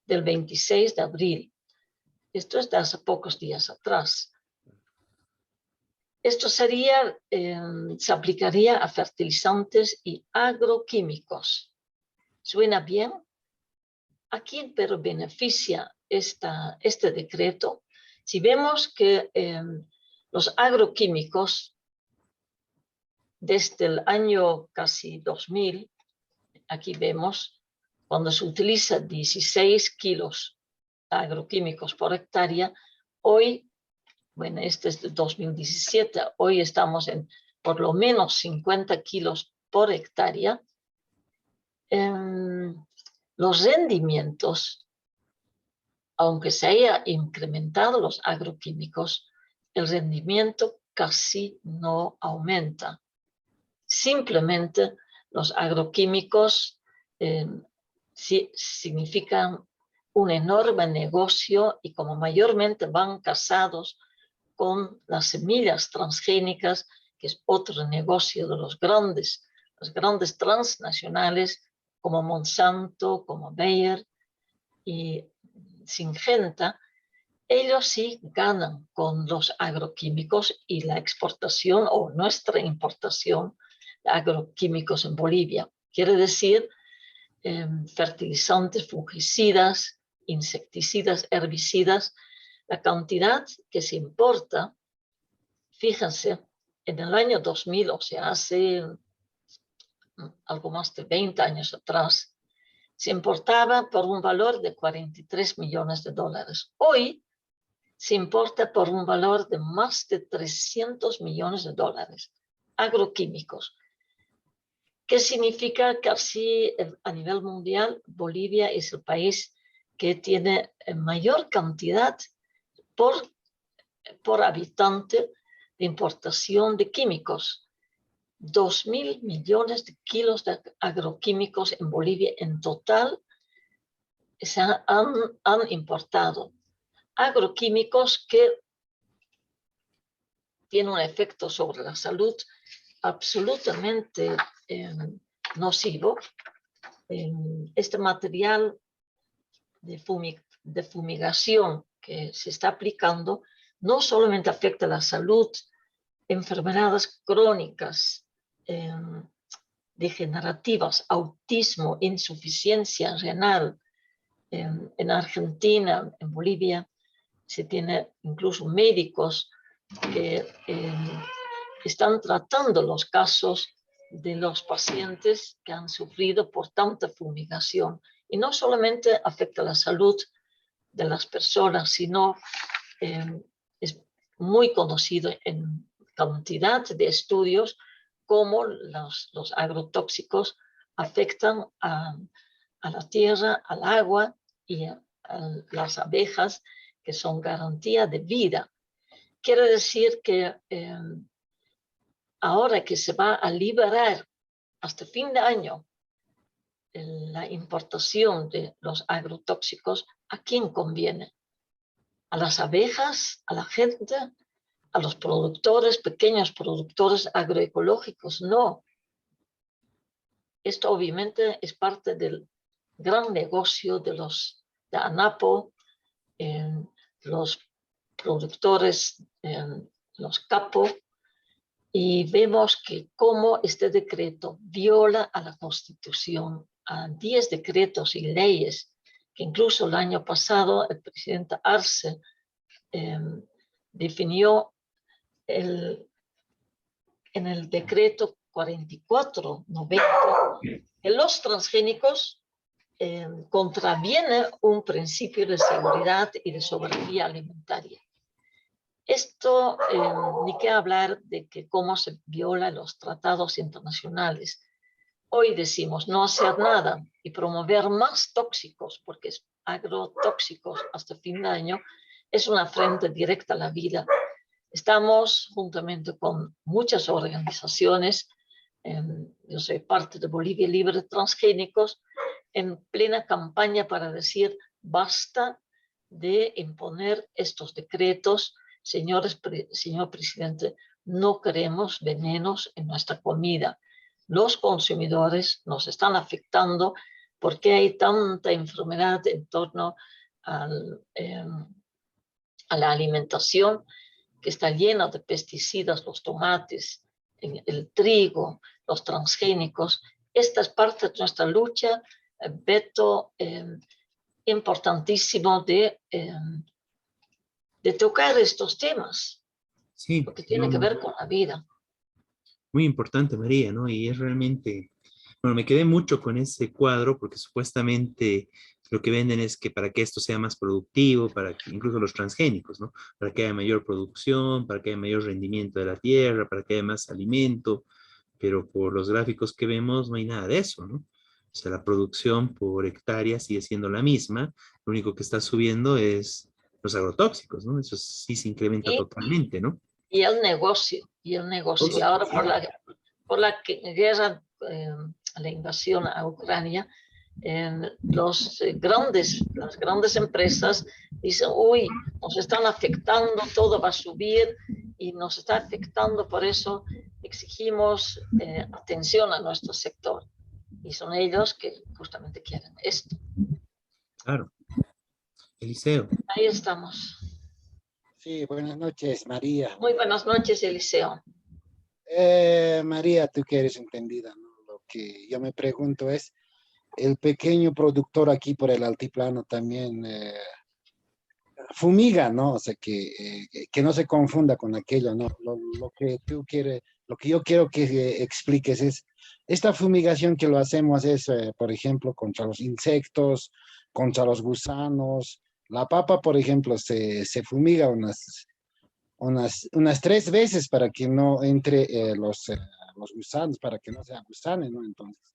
del 26 de abril. Esto es de hace pocos días atrás. Esto sería, se aplicaría a fertilizantes y agroquímicos. ¿Suena bien? ¿A quién pero beneficia este decreto? Si vemos que los agroquímicos, desde el año casi 2000, aquí vemos, cuando se utiliza 16 kilos de agroquímicos por hectárea, hoy, bueno, este es de 2017, hoy estamos en por lo menos 50 kilos por hectárea. Los rendimientos, aunque se haya incrementado los agroquímicos, el rendimiento casi no aumenta. Simplemente los agroquímicos significan un enorme negocio, y como mayormente van casados con las semillas transgénicas, que es otro negocio de los grandes transnacionales como Monsanto, como Bayer y Syngenta, ellos sí ganan con los agroquímicos y la exportación o nuestra importación de agroquímicos en Bolivia. Quiere decir fertilizantes, fungicidas, insecticidas, herbicidas. La cantidad que se importa, fíjense, en el año 2000, o sea, hace algo más de 20 años atrás, se importaba por un valor de 43 millones de dólares. Hoy se importa por un valor de más de 300 millones de dólares, agroquímicos. ¿Qué significa que así a nivel mundial Bolivia es el país que tiene mayor cantidad por habitante de importación de químicos? 2.000 millones de kilos de agroquímicos en Bolivia en total se han importado. Agroquímicos que tienen un efecto sobre la salud absolutamente nocivo. Este material de fumigación que se está aplicando no solamente afecta la salud, enfermedades crónicas, degenerativas, autismo, insuficiencia renal. En Argentina, en Bolivia, se tiene incluso médicos que están tratando los casos de los pacientes que han sufrido por tanta fumigación. Y no solamente afecta la salud de las personas, sino es muy conocido en cantidad de estudios cómo los agrotóxicos afectan a la tierra, al agua y a las abejas, que son garantía de vida. Quiere decir que ahora que se va a liberar hasta fin de año la importación de los agrotóxicos, ¿a quién conviene? ¿A las abejas? ¿A la gente? ¿A los productores, pequeños productores agroecológicos? No. Esto obviamente es parte del gran negocio de ANAPO, los productores, los capo, y vemos que cómo este decreto viola a la Constitución, a 10 decretos y leyes que incluso el año pasado el presidente Arce definió en el decreto 4490 que los transgénicos contraviene un principio de seguridad y de soberanía alimentaria. Esto, ni qué hablar de que cómo se violan los tratados internacionales. hoy decimos no hacer nada y promover más tóxicos, porque es agrotóxicos hasta fin de año, es una afrenta directa a la vida. Estamos, juntamente con muchas organizaciones, yo soy parte de Bolivia Libre de Transgénicos, en plena campaña para decir basta de imponer estos decretos. Señor presidente, no queremos venenos en nuestra comida. Los consumidores nos están afectando porque hay tanta enfermedad en torno a la alimentación que está llena de pesticidas, los tomates, el trigo, los transgénicos. Esta es parte de nuestra lucha, Beto, importantísimo de tocar estos temas, Sí, porque tiene que ver con la vida. muy importante, María, ¿no? Y es realmente, bueno, me quedé mucho con ese cuadro porque supuestamente lo que venden es que para que esto sea más productivo, para que incluso los transgénicos, ¿no? Para que haya mayor producción, para que haya mayor rendimiento de la tierra, para que haya más alimento, pero por los gráficos que vemos no hay nada de eso, ¿no? O sea, la producción por hectárea sigue siendo la misma, lo único que está subiendo es los agrotóxicos, ¿no? Eso sí se incrementa totalmente, ¿no? Y el negocio. Y ahora por la guerra, la invasión a Ucrania, las grandes empresas dicen, uy, nos están afectando, todo va a subir y nos está afectando, por eso exigimos atención a nuestro sector. Y son ellos que justamente quieren esto. Claro. Eliseo. Ahí estamos. Sí, buenas noches, María. Muy buenas noches, Eliseo. María, tú que eres entendida, ¿no? Lo que yo me pregunto es, el pequeño productor aquí por el altiplano también fumiga, ¿no? O sea, que no se confunda con aquello, ¿no? Lo que tú quieres, lo que yo quiero que expliques es, esta fumigación que lo hacemos es, por ejemplo, contra los insectos, contra los gusanos. La papa, por ejemplo, se fumiga unas 3 veces para que no entre los gusanos, para que no se agusanen, ¿no? Entonces,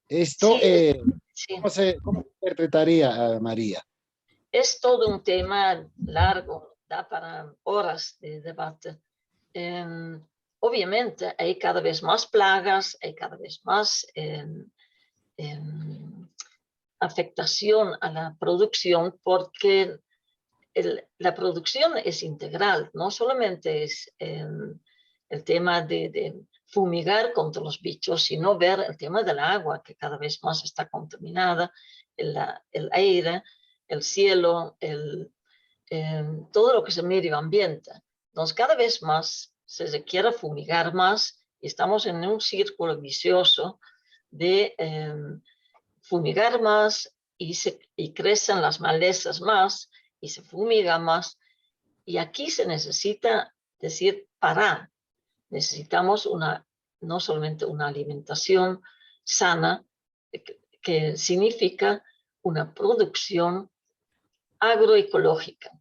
esto, Sí. ¿cómo se interpretaría, María? Es todo un tema largo, da para horas de debate. Obviamente hay cada vez más plagas, hay cada vez más afectación a la producción porque la producción es integral, no solamente es el tema de fumigar contra los bichos, sino ver el tema del agua que cada vez más está contaminada, el aire, el cielo, todo lo que es el medio ambiente. Entonces, cada vez más se requiere fumigar más y estamos en un círculo vicioso de fumigar más y crecen las malezas más y se fumiga más. Y aquí se necesita decir parar. Necesitamos no solamente una alimentación sana, que significa una producción agroecológica.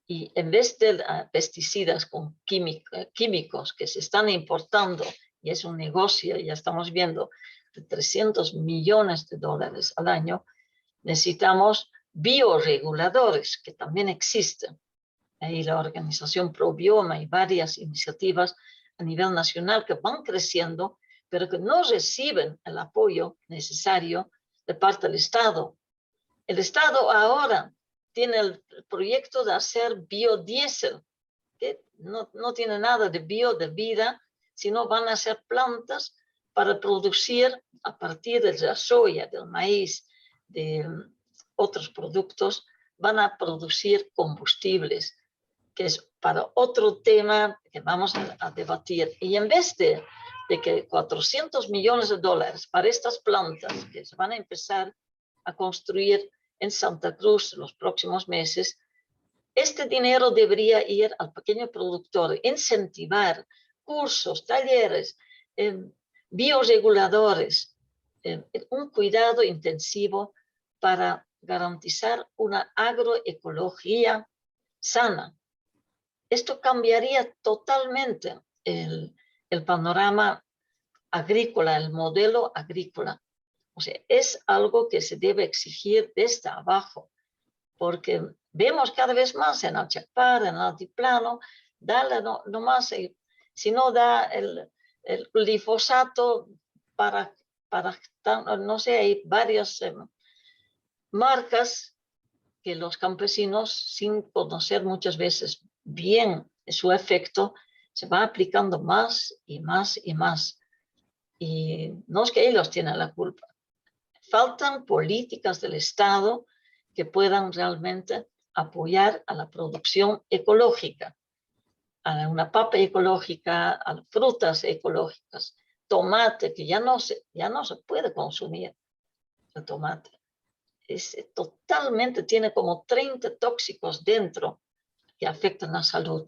Y en vez de pesticidas con químicos que se están importando, y es un negocio, ya estamos viendo, de $300 millones al año, necesitamos bioreguladores, que también existen. Ahí la organización ProBioma y varias iniciativas a nivel nacional que van creciendo, pero que no reciben el apoyo necesario de parte del Estado. El Estado ahora tiene el proyecto de hacer biodiesel, que no tiene nada de bio, de vida, sino van a hacer plantas para producir a partir de la soya, del maíz, de otros productos, van a producir combustibles, que es para otro tema que vamos a debatir. Y en vez de que $400 millones para estas plantas que se van a empezar a construir en Santa Cruz en los próximos meses, este dinero debería ir al pequeño productor, incentivar cursos, talleres, bioreguladores, un cuidado intensivo para garantizar una agroecología sana. Esto cambiaría totalmente el panorama agrícola, el modelo agrícola. O sea, es algo que se debe exigir desde abajo, porque vemos cada vez más en Achapar, en el altiplano, dale nomás, si no da el glifosato para, no sé, hay varias marcas que los campesinos, sin conocer muchas veces bien su efecto, se va aplicando más y más y más. Y no es que ellos tienen la culpa. Faltan políticas del Estado que puedan realmente apoyar a la producción ecológica, a una papa ecológica, a frutas ecológicas, tomate, que ya no se puede consumir el tomate. Totalmente, tiene como 30 tóxicos dentro que afectan la salud.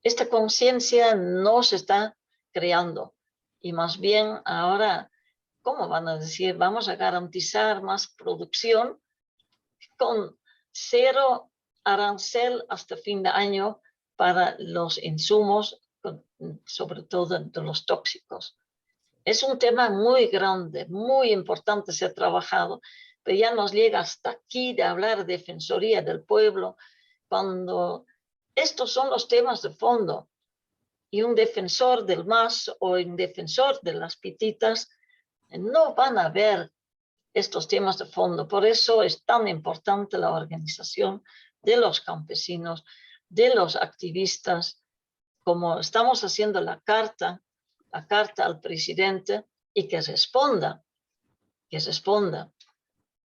Esta conciencia no se está creando y más bien ahora, ¿cómo van a decir? Vamos a garantizar más producción con 0 arancel hasta fin de año para los insumos, sobre todo de los tóxicos. Es un tema muy grande, muy importante ser trabajado, pero ya nos llega hasta aquí de hablar de Defensoría del Pueblo, cuando estos son los temas de fondo. Y un defensor del MAS o un defensor de las pititas no van a ver estos temas de fondo. Por eso es tan importante la organización de los campesinos, de los activistas, como estamos haciendo la carta al presidente, y que responda.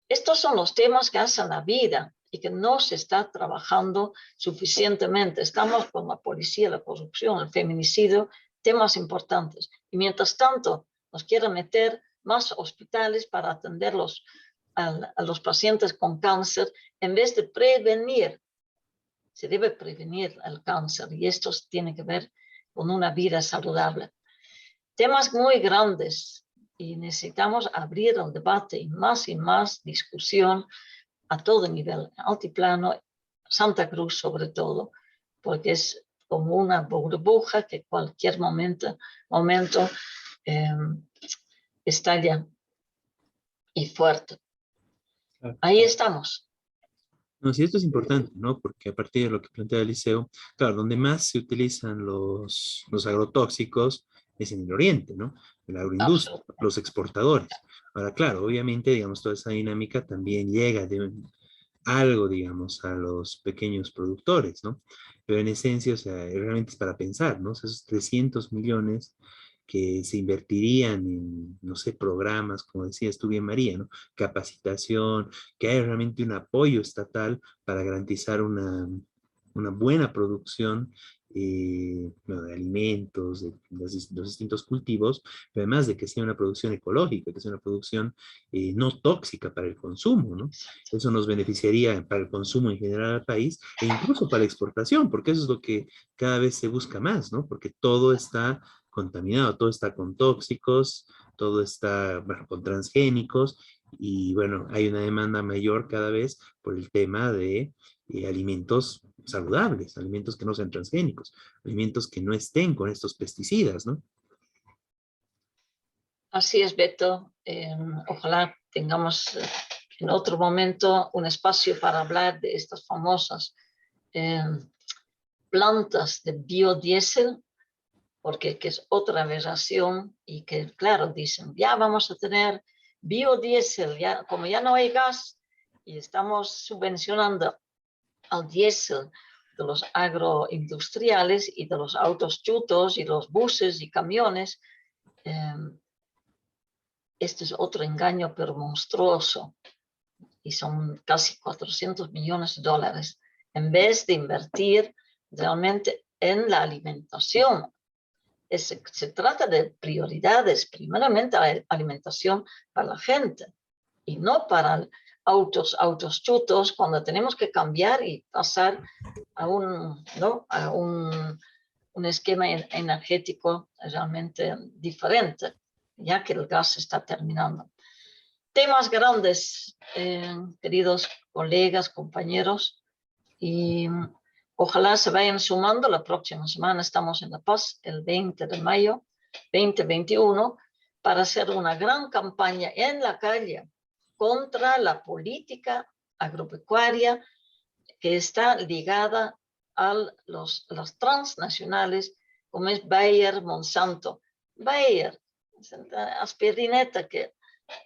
Estos son los temas que hacen la vida y que no se está trabajando suficientemente. Estamos con la policía, la corrupción, el feminicidio, temas importantes. Y mientras tanto nos quieren meter más hospitales para atenderlos a los pacientes con cáncer, en vez de prevenir. Se debe prevenir el cáncer y esto tiene que ver con una vida saludable. Temas muy grandes y necesitamos abrir el debate y más discusión a todo nivel, altiplano, Santa Cruz sobre todo, porque es como una burbuja que cualquier momento estalla y fuerte. Ahí estamos. No, sí, esto es importante, ¿no? Porque a partir de lo que plantea Eliseo, claro, donde más se utilizan los agrotóxicos es en el oriente, ¿no? La agroindustria, los exportadores. Ahora, claro, obviamente, digamos, toda esa dinámica también llega de algo, digamos, a los pequeños productores, ¿no? Pero en esencia, o sea, realmente es para pensar, ¿no? O sea, esos 300 millones que se invertirían en, no sé, programas, como decías tú bien, María, ¿no? Capacitación, que haya realmente un apoyo estatal para garantizar una buena producción bueno, de alimentos, de los distintos cultivos, pero además de que sea una producción ecológica, que sea una producción no tóxica para el consumo, ¿no? Eso nos beneficiaría para el consumo en general al país e incluso para la exportación, porque eso es lo que cada vez se busca más, ¿no? Porque todo está contaminado, todo está con tóxicos, todo está, bueno, con transgénicos, y bueno, hay una demanda mayor cada vez por el tema de alimentos saludables, alimentos que no sean transgénicos, alimentos que no estén con estos pesticidas, ¿no? Así es, Beto. Ojalá tengamos en otro momento un espacio para hablar de estas famosas plantas de biodiesel, porque que es otra aberración y que, claro, dicen, ya vamos a tener biodiesel, ya, como ya no hay gas y estamos subvencionando al diésel de los agroindustriales y de los autos chutos y los buses y camiones. Este es otro engaño, pero monstruoso. Y son casi 400 millones de dólares. En vez de invertir realmente en la alimentación. Se trata de prioridades, primeramente la alimentación para la gente y no para autos chutos, cuando tenemos que cambiar y pasar a un esquema energético realmente diferente, ya que el gas está terminando. Temas grandes, queridos colegas, compañeros, y ojalá se vayan sumando. La próxima semana estamos en La Paz, el 20 de mayo 2021, para hacer una gran campaña en la calle contra la política agropecuaria que está ligada a las transnacionales, como es Bayer, Monsanto. Bayer, aspirineta que,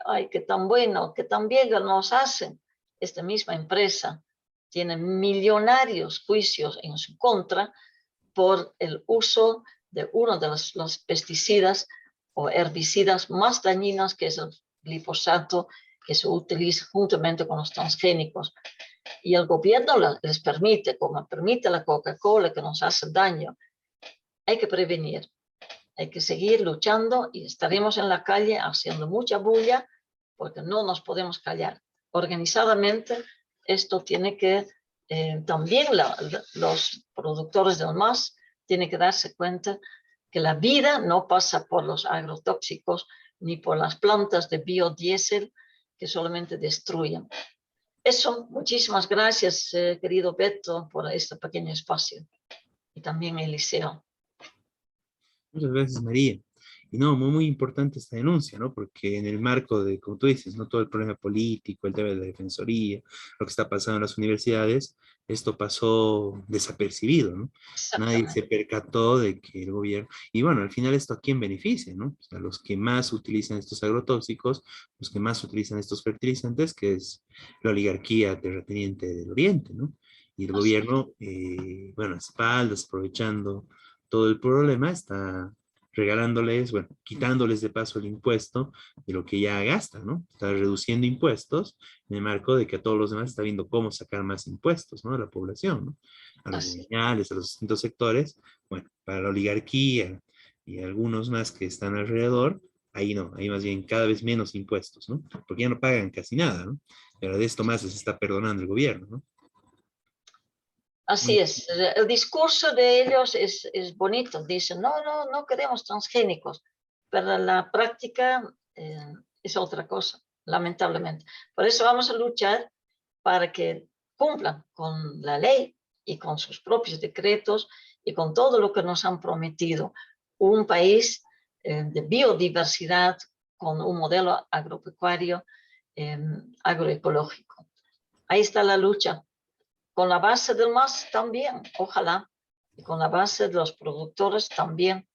ay, que tan bueno, que tan bien nos hacen. Esta misma empresa tiene millonarios juicios en su contra por el uso de uno de los pesticidas o herbicidas más dañinos, que es el glifosato, que se utiliza juntamente con los transgénicos. Y el gobierno les permite, como permite la Coca-Cola, que nos hace daño. Hay que prevenir, hay que seguir luchando y estaremos en la calle haciendo mucha bulla porque no nos podemos callar. Organizadamente, esto tiene que, también los productores del MAS tienen que darse cuenta que la vida no pasa por los agrotóxicos ni por las plantas de biodiesel que solamente destruyen. Eso, muchísimas gracias, querido Beto, por este pequeño espacio. Y también Eliseo. Muchas gracias, María. Y no, muy, muy importante esta denuncia, ¿no? Porque en el marco de, como tú dices, no todo el problema político, el tema de la defensoría, lo que está pasando en las universidades, esto pasó desapercibido, ¿no? Nadie se percató de que el gobierno, y bueno, al final esto a quién beneficia, ¿no? O sea, los que más utilizan estos agrotóxicos, los que más utilizan estos fertilizantes, que es la oligarquía terrateniente del Oriente, ¿no? Y el gobierno, bueno, a espaldas, aprovechando todo el problema, está regalándoles, bueno, quitándoles de paso el impuesto de lo que ya gastan, ¿no? Está reduciendo impuestos en el marco de que a todos los demás está viendo cómo sacar más impuestos, ¿no? A la población, ¿no? A los gremiales, a los distintos sectores. Bueno, para la oligarquía y algunos más que están alrededor, ahí no, ahí más bien cada vez menos impuestos, ¿no? Porque ya no pagan casi nada, ¿no? Pero de esto más les está perdonando el gobierno, ¿no? Así es, el discurso de ellos es bonito, dicen, no queremos transgénicos, pero la práctica es otra cosa, lamentablemente. Por eso vamos a luchar para que cumplan con la ley y con sus propios decretos y con todo lo que nos han prometido. Un país de biodiversidad con un modelo agropecuario agroecológico. Ahí está la lucha. Con la base del MAS también, ojalá, y con la base de los productores también.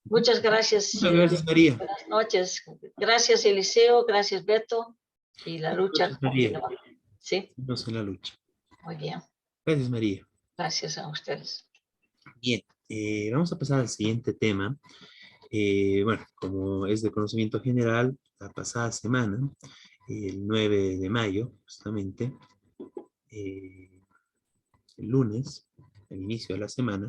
Muchas gracias. Muchas gracias, María. Buenas noches. Gracias, Eliseo. Gracias, Beto. Y la lucha María. continúa. ¿Sí? Seguimos en la lucha. Muy bien. Gracias, María. Gracias a ustedes. Bien, vamos a pasar al siguiente tema. Bueno, como es de conocimiento general, la pasada semana, el 9 de mayo, justamente, el lunes, al inicio de la semana,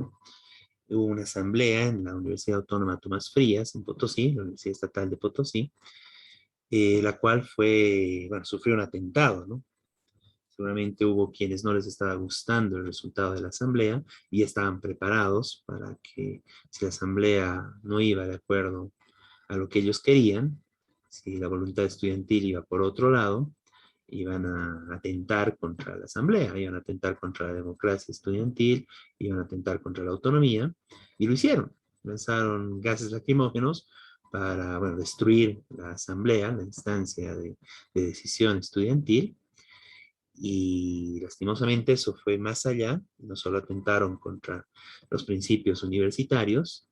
hubo una asamblea en la Universidad Autónoma Tomás Frías, en Potosí, la Universidad Estatal de Potosí, la cual fue, bueno, sufrió un atentado, ¿no? Seguramente hubo quienes no les estaba gustando el resultado de la asamblea y estaban preparados para que si la asamblea no iba de acuerdo a lo que ellos querían, si la voluntad estudiantil iba por otro lado, iban a atentar contra la asamblea, iban a atentar contra la democracia estudiantil, iban a atentar contra la autonomía, y lo hicieron. Lanzaron gases lacrimógenos para, bueno, destruir la asamblea, la instancia de decisión estudiantil, y lastimosamente eso fue más allá. No solo atentaron contra los principios universitarios,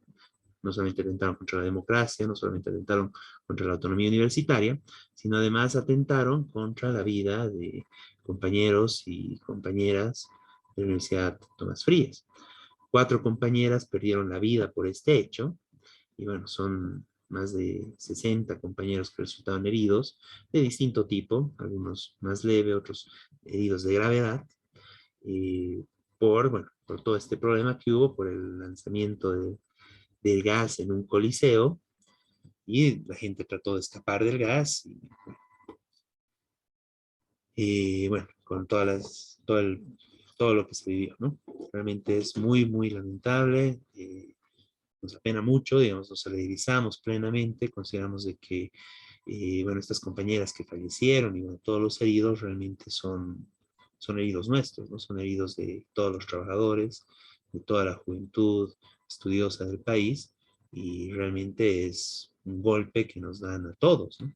no solamente atentaron contra la democracia, no solamente atentaron contra la autonomía universitaria, sino además atentaron contra la vida de compañeros y compañeras de la Universidad Tomás Frías. 4 compañeras perdieron la vida por este hecho, y bueno, son más de 60 compañeros que resultaron heridos de distinto tipo, algunos más leve, otros heridos de gravedad, bueno, por todo este problema que hubo, por el lanzamiento del gas en un coliseo, y la gente trató de escapar del gas, y bueno, con todo lo que se vivió, ¿no? Realmente es muy, muy lamentable. Nos apena mucho, digamos, nos solidarizamos plenamente, consideramos de que, bueno, estas compañeras que fallecieron y bueno, todos los heridos realmente son heridos nuestros, ¿no? Son heridos de todos los trabajadores, de toda la juventud estudiosa del país, y realmente es un golpe que nos dan a todos, ¿no?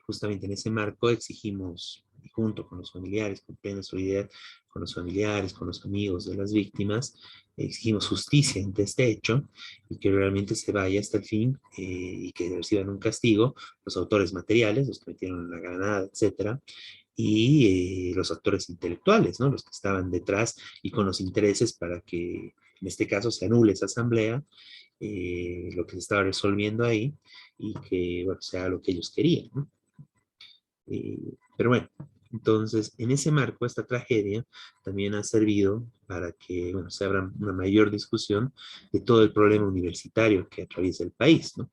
Justamente en ese marco exigimos, junto con los familiares, con plena solidaridad con los familiares, con los amigos de las víctimas, exigimos justicia ante este hecho y que realmente se vaya hasta el fin y que reciban un castigo los autores materiales, los que metieron la granada, etcétera, y los actores intelectuales, ¿no? Los que estaban detrás y con los intereses para que en este caso se anule esa asamblea, lo que se estaba resolviendo ahí, y que, bueno, sea lo que ellos querían, ¿no? Pero bueno, entonces, en ese marco, esta tragedia también ha servido para que, bueno, se abra una mayor discusión de todo el problema universitario que atraviesa el país, ¿no?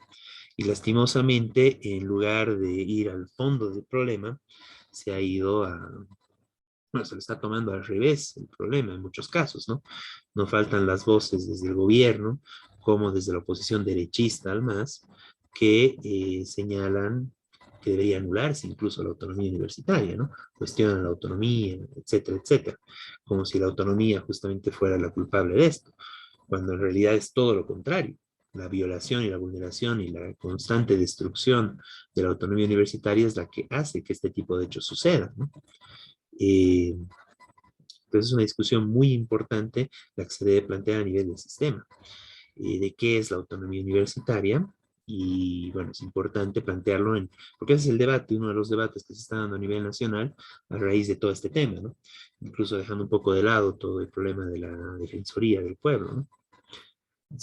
Y lastimosamente, en lugar de ir al fondo del problema, se ha ido a, bueno, se le está tomando al revés el problema en muchos casos, ¿no? No faltan las voces desde el gobierno, como desde la oposición derechista al MAS, que señalan que debería anularse incluso la autonomía universitaria, ¿no? Cuestionan la autonomía, etcétera, etcétera, como si la autonomía justamente fuera la culpable de esto, cuando en realidad es todo lo contrario. La violación y la vulneración y la constante destrucción de la autonomía universitaria es la que hace que este tipo de hechos sucedan, ¿no? Entonces es una discusión muy importante la que se debe plantear a nivel del sistema, de qué es la autonomía universitaria, y bueno, es importante plantearlo porque ese es el debate, uno de los debates que se está dando a nivel nacional a raíz de todo este tema, ¿no? Incluso dejando un poco de lado todo el problema de la defensoría del pueblo, ¿no?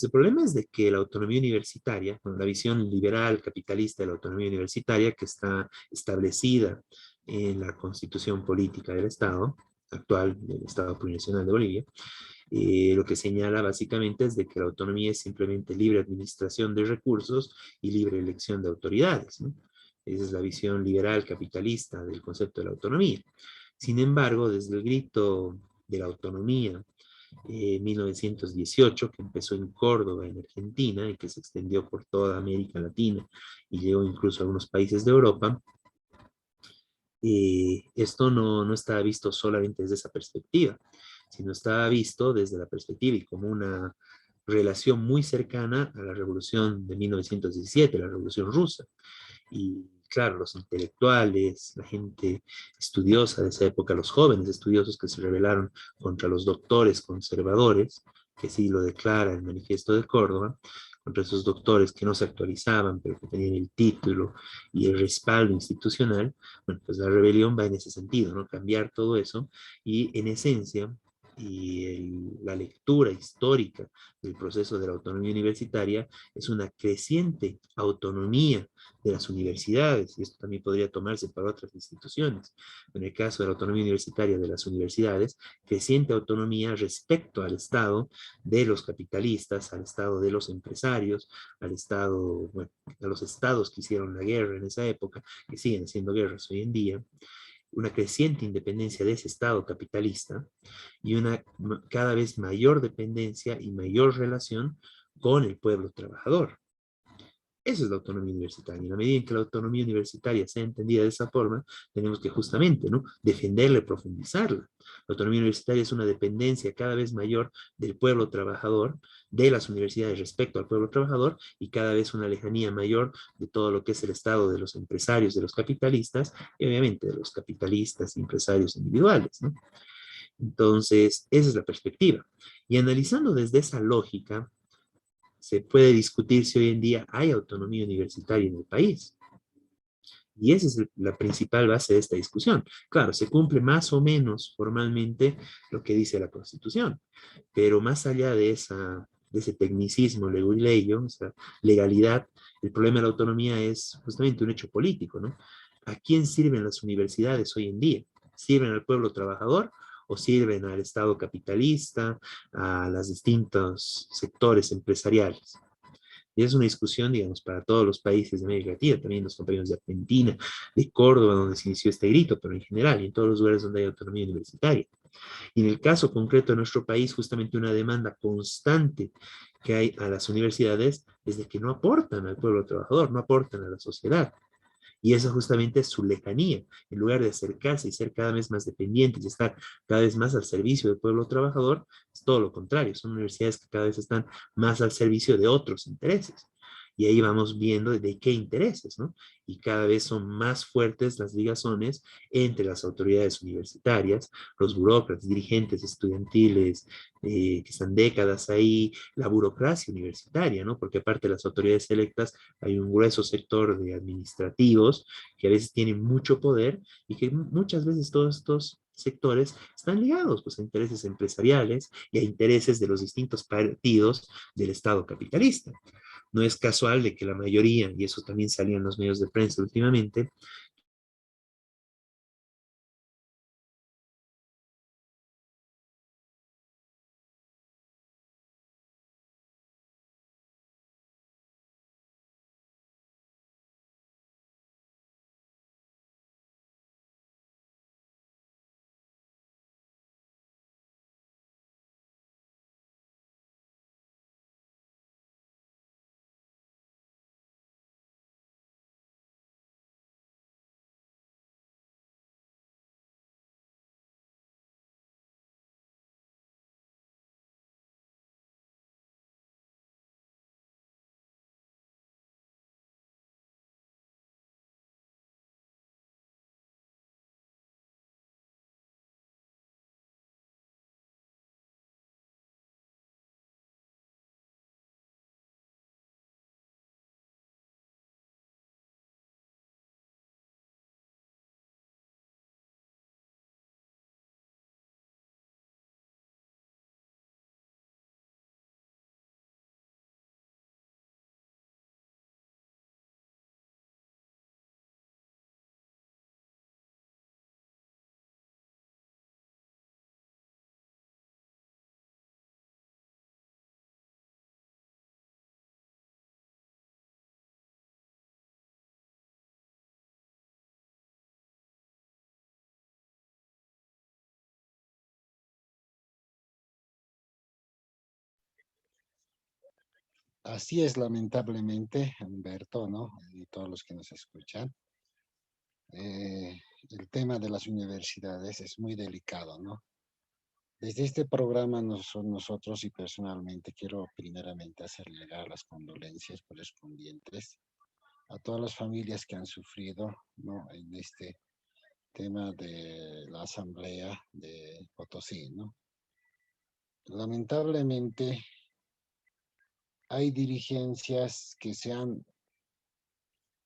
El problema es de que la autonomía universitaria, con la visión liberal capitalista de la autonomía universitaria que está establecida en la constitución política del Estado actual, del Estado Plurinacional de Bolivia, lo que señala básicamente es de que la autonomía es simplemente libre administración de recursos y libre elección de autoridades, ¿no? Esa es la visión liberal capitalista del concepto de la autonomía. Sin embargo, desde el grito de la autonomía 1918, que empezó en Córdoba, en Argentina, y que se extendió por toda América Latina y llegó incluso a algunos países de Europa, esto no estaba visto solamente desde esa perspectiva, sino estaba visto desde la perspectiva y como una relación muy cercana a la revolución de 1917, la revolución rusa. Y claro, los intelectuales, la gente estudiosa de esa época, los jóvenes estudiosos que se rebelaron contra los doctores conservadores, que sí lo declara el Manifiesto de Córdoba, contra esos doctores que no se actualizaban, pero que tenían el título y el respaldo institucional. Bueno, pues la rebelión va en ese sentido, ¿no? Cambiar todo eso, y en esencia, la lectura histórica del proceso de la autonomía universitaria es una creciente autonomía de las universidades, y esto también podría tomarse para otras instituciones. En el caso de la autonomía universitaria de las universidades, creciente autonomía respecto al Estado de los capitalistas, al Estado de los empresarios, al Estado, bueno, a los estados que hicieron la guerra en esa época, que siguen haciendo guerras hoy en día, una creciente independencia de ese Estado capitalista y una cada vez mayor dependencia y mayor relación con el pueblo trabajador. Esa es la autonomía universitaria. En la medida en que la autonomía universitaria sea entendida de esa forma, tenemos que justamente, ¿no?, defenderla y profundizarla. La autonomía universitaria es una dependencia cada vez mayor del pueblo trabajador, de las universidades respecto al pueblo trabajador, y cada vez una lejanía mayor de todo lo que es el Estado de los empresarios, de los capitalistas, y obviamente de los capitalistas y empresarios individuales, ¿no? Entonces, esa es la perspectiva. Y analizando desde esa lógica, se puede discutir si hoy en día hay autonomía universitaria en el país. Y esa es la principal base de esta discusión. Claro, se cumple más o menos formalmente lo que dice la Constitución, pero más allá de ese tecnicismo leguleyo, esa legalidad, el problema de la autonomía es justamente un hecho político, ¿no? ¿A quién sirven las universidades hoy en día? ¿Sirven al pueblo trabajador o sirven al Estado capitalista, a los distintos sectores empresariales? Y es una discusión, digamos, para todos los países de América Latina, también los compañeros de Argentina, de Córdoba, donde se inició este grito, pero en general, y en todos los lugares donde hay autonomía universitaria. Y en el caso concreto de nuestro país, justamente una demanda constante que hay a las universidades es de que no aportan al pueblo trabajador, no aportan a la sociedad. Y eso justamente es su lejanía. En lugar de acercarse y ser cada vez más dependientes y estar cada vez más al servicio del pueblo trabajador, es todo lo contrario. Son universidades que cada vez están más al servicio de otros intereses. Y ahí vamos viendo de qué intereses, ¿no? Y cada vez son más fuertes las ligazones entre las autoridades universitarias, los burócratas, dirigentes estudiantiles que están décadas ahí, la burocracia universitaria, ¿no? Porque aparte de las autoridades electas, hay un grueso sector de administrativos que a veces tienen mucho poder y que muchas veces todos estos sectores están ligados pues, a intereses empresariales y a intereses de los distintos partidos del Estado capitalista. No es casual de que la mayoría, y eso también salió en los medios de prensa últimamente, Así es, lamentablemente, Humberto, ¿no? Y todos los que nos escuchan. El tema de las universidades es muy delicado, ¿no? Desde este programa nosotros y personalmente quiero primeramente hacer llegar las condolencias correspondientes a todas las familias que han sufrido, ¿no? En este tema de la asamblea de Potosí, ¿no? Lamentablemente hay dirigencias que se han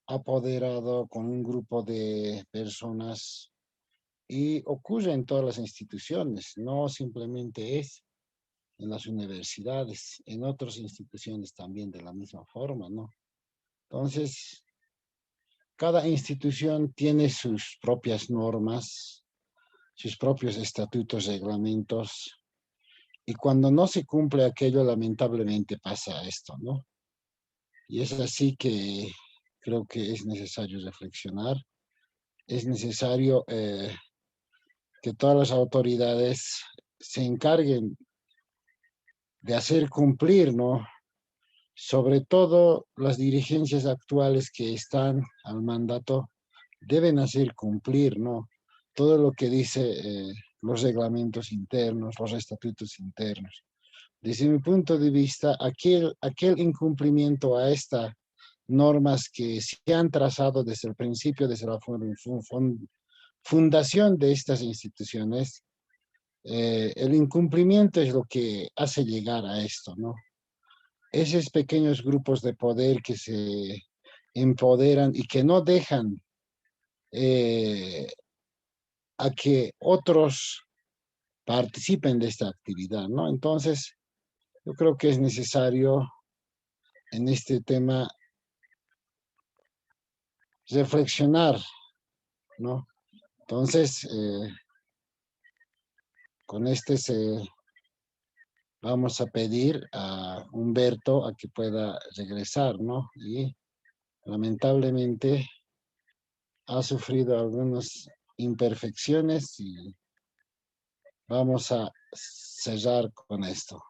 apoderado con un grupo de personas y ocurre en todas las instituciones, no simplemente es en las universidades, en otras instituciones también de la misma forma, ¿no? Entonces, cada institución tiene sus propias normas, sus propios estatutos, reglamentos, y cuando no se cumple aquello, lamentablemente pasa esto, ¿no? Y es así que creo que es necesario reflexionar, es necesario que todas las autoridades se encarguen de hacer cumplir, ¿no? Sobre todo las dirigencias actuales que están al mandato deben hacer cumplir, ¿no? Todo lo que dice los reglamentos internos, los estatutos internos. Desde mi punto de vista, aquel incumplimiento a estas normas que se han trazado desde el principio, desde la fundación de estas instituciones, el incumplimiento es lo que hace llegar a esto, ¿no? Esos pequeños grupos de poder que se empoderan y que no dejan a que otros participen de esta actividad, ¿no? Entonces, yo creo que es necesario en este tema reflexionar, ¿no? Entonces, con vamos a pedir a Humberto a que pueda regresar, ¿no? Y lamentablemente ha sufrido algunas imperfecciones y vamos a cerrar con esto.